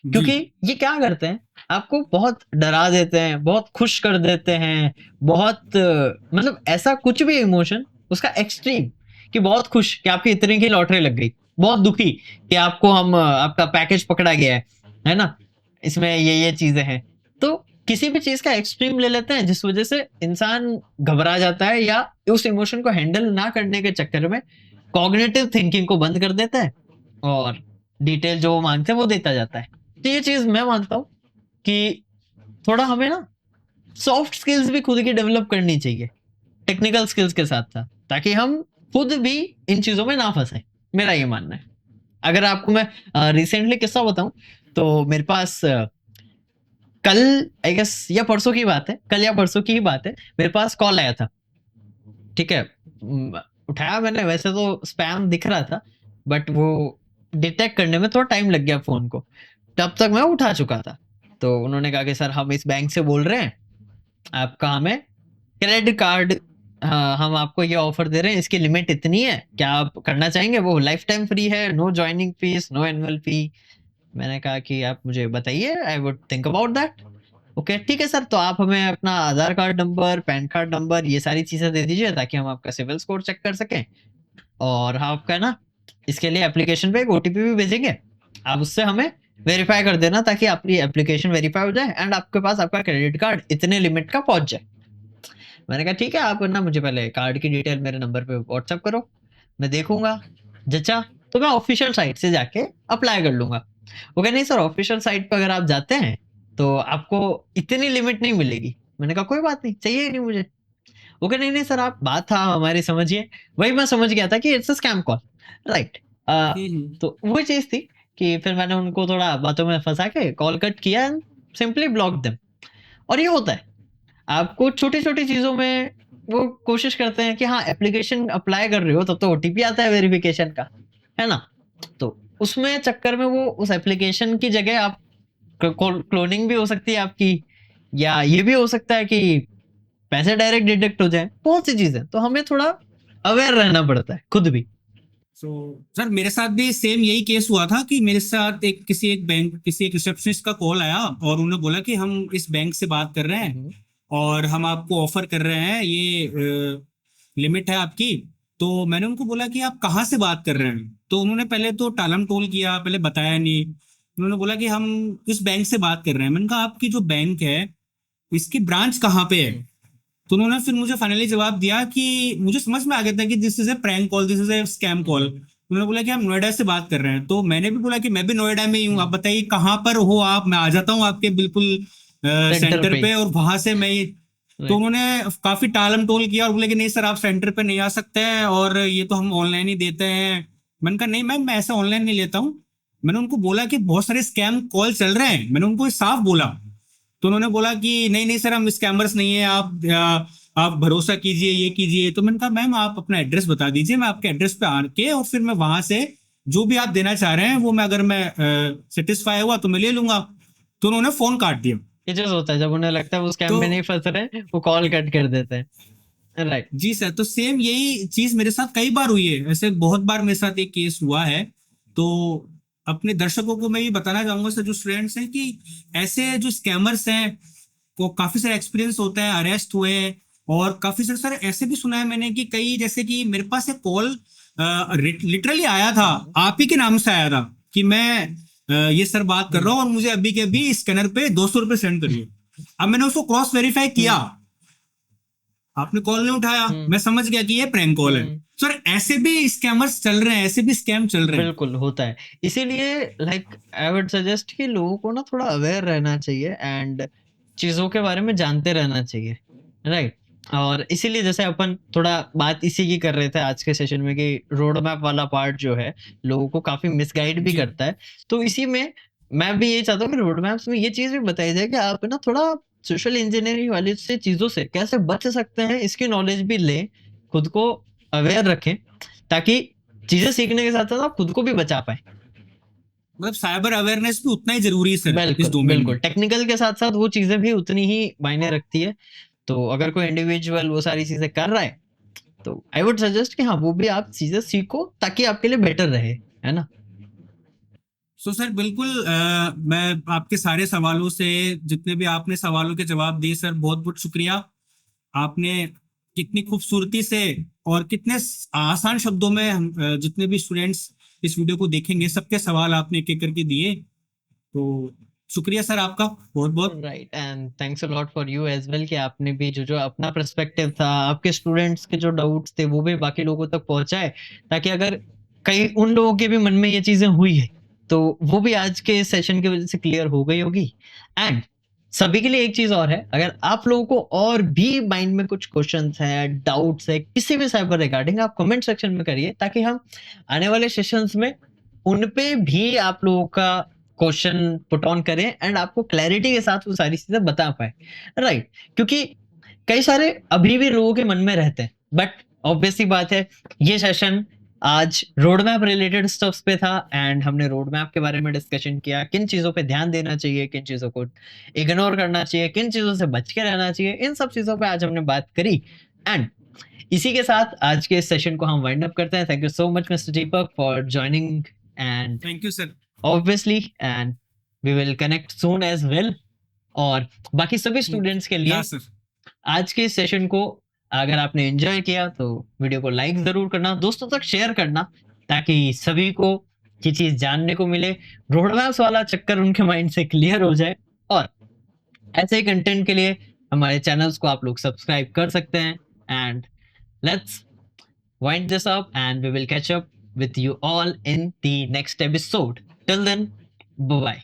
जी। क्योंकि ये क्या करते हैं, आपको बहुत डरा देते हैं, बहुत खुश कर देते हैं, बहुत मतलब ऐसा कुछ भी इमोशन उसका एक्सट्रीम, कि बहुत खुश कि आपकी इतने की लॉटरी लग गई, बहुत दुखी कि आपको हम आपका पैकेज पकड़ा गया है ना, इसमें ये चीजें हैं। तो किसी भी चीज का एक्सट्रीम ले लेते हैं, जिस वजह से इंसान घबरा जाता है या उस इमोशन को हैंडल ना करने के चक्कर में कॉग्निटिव थिंकिंग को बंद कर देता है और डिटेल जो वो मांगते हैं वो देता जाता है। तो ये चीज मैं मानता हूँ कि थोड़ा हमें ना सॉफ्ट स्किल्स भी खुद की डेवलप करनी चाहिए, टेक्निकल स्किल्स के साथ साथ, ताकि हम खुद भी इन चीजों में ना फंसे। मेरा ये मानना है। अगर आपको मैं रिसेंटली किस्सा बताऊं, तो मेरे पास कल आई गेस या परसों की बात है, कल या परसों की ही बात है, मेरे पास कॉल आया था। ठीक है, उठाया मैंने, वैसे तो स्पैम दिख रहा था, बट वो डिटेक्ट करने में थोड़ा टाइम लग गया फोन को। तब तक मैं उठा चुका था। तो उन्होंने कहा कि सर हम इस बैंक से बोल रहे हैं, आपका हमें क्रेडिट कार्ड, हाँ, हम आपको ये ऑफर दे रहे हैं, इसकी लिमिट इतनी है, क्या आप करना चाहेंगे? वो लाइफ टाइम फ्री है, no joining fees, no annual fee. मैंने कहा कि आप मुझे बताइए, I would think about that. Okay, ठीक है सर, तो आप हमें अपना Aadhaar card number, PAN card number, ये सारी चीजें दे दीजिए, ताकि हम आपका सिविल स्कोर चेक कर सकें। और हाँ, आपका ना इसके लिए एप्लीकेशन पे एक ओटीपी भी भेजेंगे, आप उससे हमें वेरीफाई कर देना, ताकि आपकी एप्लीकेशन वेरीफाई हो जाए एंड आपके पास आपका क्रेडिट कार्ड इतने लिमिट का पहुंच जाए। मैंने कहा ठीक है, आप ना मुझे पहले कार्ड की डिटेल मेरे नंबर पे व्हाट्सएप करो, मैं देखूंगा, जचा तो मैं ऑफिशियल साइट से जाके अप्लाई कर लूंगा। वो कहा नहीं सर, ऑफिशियल साइट पर अगर आप जाते हैं तो आपको इतनी लिमिट नहीं मिलेगी। मैंने कहा कोई बात नहीं, चाहिए ही नहीं मुझे। वो कहा नहीं नहीं सर, आप बात था हमारी समझिए। वही मैं समझ गया था कि it's a scam call, right? Hmm. तो वो चीज थी कि फिर मैंने उनको थोड़ा बातों में फंसा के कॉल कट किया एंड सिंपली ब्लॉक देम। और ये होता है, आपको छोटी-छोटी चीज़ों में वो कोशिश करते हैं कि हाँ, एप्लीकेशन अप्लाई कर रहे हो तब तो ओटीपी आता है वेरिफिकेशन का, है ना? तो उसमें चक्कर में वो उस एप्लीकेशन की जगह आप क्लोनिंग भी हो सकती है आपकी, या ये भी हो सकता है कि पैसे डायरेक्ट डिडक्ट हो जाए, बहुत सी चीजें। तो हमें थोड़ा अवेयर रहना पड़ता है खुद भी। सो सर, मेरे साथ भी सेम यही केस हुआ था कि मेरे साथ किसी एक रिसेप्शनिस्ट का कॉल आया और उन्होंने बोला कि हम इस बैंक से बात कर रहे हैं और हम आपको ऑफर कर रहे हैं, ये लिमिट है आपकी। तो मैंने उनको बोला कि आप कहाँ से बात कर रहे हैं। तो उन्होंने पहले तो टालम टोल किया, पहले बताया नहीं। उन्होंने बोला कि हम इस बैंक से बात कर रहे हैं। मैंने कहा आपकी जो बैंक है इसकी ब्रांच कहाँ पे है। तो उन्होंने फिर मुझे फाइनली जवाब दिया कि मुझे समझ में आ गया था कि this is a prank call, this is a scam call. उन्होंने बोला कि हम नोएडा से बात कर रहे हैं। तो मैंने भी बोला कि मैं भी नोएडा में ही हूँ, आप बताइए कहाँ पर हो आप, मैं आ जाता हूँ आपके बिल्कुल सेंटर सेंटर पे। पे और वहां से मैं। तो उन्होंने काफी टालम टोल किया और बोले कि नहीं सर, आप सेंटर पे नहीं आ सकते हैं और ये तो हम ऑनलाइन ही देते हैं। मैंने कहा नहीं मैम, मैं ऐसा ऑनलाइन नहीं लेता हूँ। मैंने उनको बोला कि बहुत सारे स्कैम कॉल चल रहे हैं, मैंने उनको साफ बोला। तो उन्होंने बोला कि नहीं नहीं सर, हम स्कैमर्स नहीं है, आप भरोसा कीजिए, ये कीजिए। तो मैंने कहा मैम, आप अपना एड्रेस बता दीजिए, मैं आपके एड्रेस पे आके और फिर मैं वहां से जो भी आप देना चाह रहे हैं वो मैं, अगर मैं सेटिस्फाई हुआ तो मैं ले लूंगा। तो उन्होंने फोन काट दिया। ये चीज़ होता है, जब उन्हें लगता है वो स्कैम तो में नहीं फंस रहे, वो कॉल कट कर देते हैं, राइट? जी सर, तो सेम यही चीज मेरे साथ कई बार हुई है। ऐसे बहुत बार मेरे साथ एक केस हुआ है तो अपने दर्शकों को मैं ये बताना चाहूंगा सर, जो स्टूडेंट्स हैं, कि ऐसे जो स्कैमर्स हैं को काफी सारे एक्सपीरियंस होता है, अरेस्ट हुए हैं, और काफी सारे सर ऐसे भी सुना है मैंने कि कई, जैसे कि मेरे पास एक कॉल लिटरली आया था, आप ही के नाम से आया था कि मैं ये सर बात कर रहा हूँ और मुझे अभी के अभी स्कैनर पे 200 रुपए सेंड करिए। अब मैंने उसको क्रॉस वेरीफाई किया, आपने कॉल नहीं उठाया, मैं समझ गया कि ये प्रैंक कॉल है। सर ऐसे भी स्कैमर्स चल रहे हैं, ऐसे भी स्कैम चल रहे हैं। बिल्कुल होता है। इसीलिए लाइक आई वुड सजेस्ट कि लोगों को ना थोड़ा अवेयर रहना चाहिए एंड चीज़ों के बारे में जानते रहना चाहिए, राइट? और इसीलिए जैसे अपन थोड़ा बात इसी की कर रहे थे आज के सेशन में कि रोड मैप वाला पार्ट जो है, लोगों को काफ़ी मिसगाइड भी जी। करता है। तो इसी में मैं भी यही चाहता हूँ कि रोड मैप्स में ये चीज़ भी बताई जाए कि आप ना थोड़ा सोशल इंजीनियरिंग वाली से चीज़ों से कैसे बच सकते हैं, इसकी नॉलेज भी लें, खुद को अवेयर रखें, ताकि चीज़ें सीखने के साथ-साथ आप खुद को भी बचा पाएँ। मतलब साइबर अवेयरनेस भी उतना ही जरूरी है सर इस बिल्कुल, डोमेन बिल्कुल। में। टेक्निकल के साथ-साथ वो चीज़ें भी उतनी ही मायने रखती है। तो अगर कोई इंडिविजुअल वो सारी चीज़ें कर रहा है, तो आई वुड सजेस्ट कि हाँ, वो भी आप चीज़ें सीखो ताकि आपके लिए बेटर रहे, है ना? सो सर बिल्कुल, मैं आपके सारे सवालों से, जितने भी आपने सवालों के जवाब दिए सर, बहुत बहुत शुक्रिया। आपने कितनी खूबसूरती से और कितने आसान शब्दों में जितने भी स्टूडेंट्स इस वीडियो को देखेंगे, सबके सवाल आपने एक एक करके दिए। तो शुक्रिया सर आपका बहुत बहुत। Right and thanks a lot for you as well कि आपने भी जो-जो अपना पर्सपेक्टिव था, आपके स्टूडेंट्स के जो डाउट्स थे, वो भी बाकी लोगों तक पहुँचाए, ताकि अगर कहीं उन लोगों के भी मन में ये चीज़ें हुई हैं, तो वो भी आज के सेशन की वज़ह से क्लियर हो गई होगी। एंड सभी के लिए एक चीज़ और है, अगर आप लोगों को और भी माइंड में कुछ क्वेश्चन्स हैं, डाउट्स हैं, किसी भी साइबर रिगार्डिंग, आप कमेंट सेक्शन में करिए, ताकि हम आने वाले सेशंस में उन पे भी आप लोगों का क्वेश्चन पुट ऑन करें एंड आपको क्लैरिटी के साथ वो सारी चीज़ें बता पाएँ, राइट? क्योंकि कई सारे अभी भी लोगों के मन में रहते हैं, बट ऑब्वियस सी बात है, ये सेशन आज रोड मैप रिलेटेड स्टफ्स पे था एंड हमने रोड मैप के बारे में डिस्कशन किया, किन चीज़ों पे ध्यान देना चाहिए, किन चीज़ों को इग्नोर करना चाहिए, किन चीज़ों से बच के रहना चाहिए, इन सब चीज़ों पे आज हमने बात करी एंड इसी के साथ आज के इस सेशन को हम वाइंड अप करते हैं। Thank you so much mister Deepak for joining and thank you sir. Obviously and we will connect soon as well. और बाकी सभी स्टूडेंट्स के या लिए सर। आज के इस सेशन को अगर आपने एंजॉय किया तो वीडियो को लाइक जरूर करना, दोस्तों तक शेयर करना, ताकि सभी को ये चीज जानने को मिले, रोड मैप्स वाला चक्कर उनके माइंड से क्लियर हो जाए। और ऐसे ही कंटेंट के लिए हमारे चैनल्स को आप लोग सब्सक्राइब कर सकते हैं and let's wind this up and we will catch up with you all in the next episode. Till then, bye bye.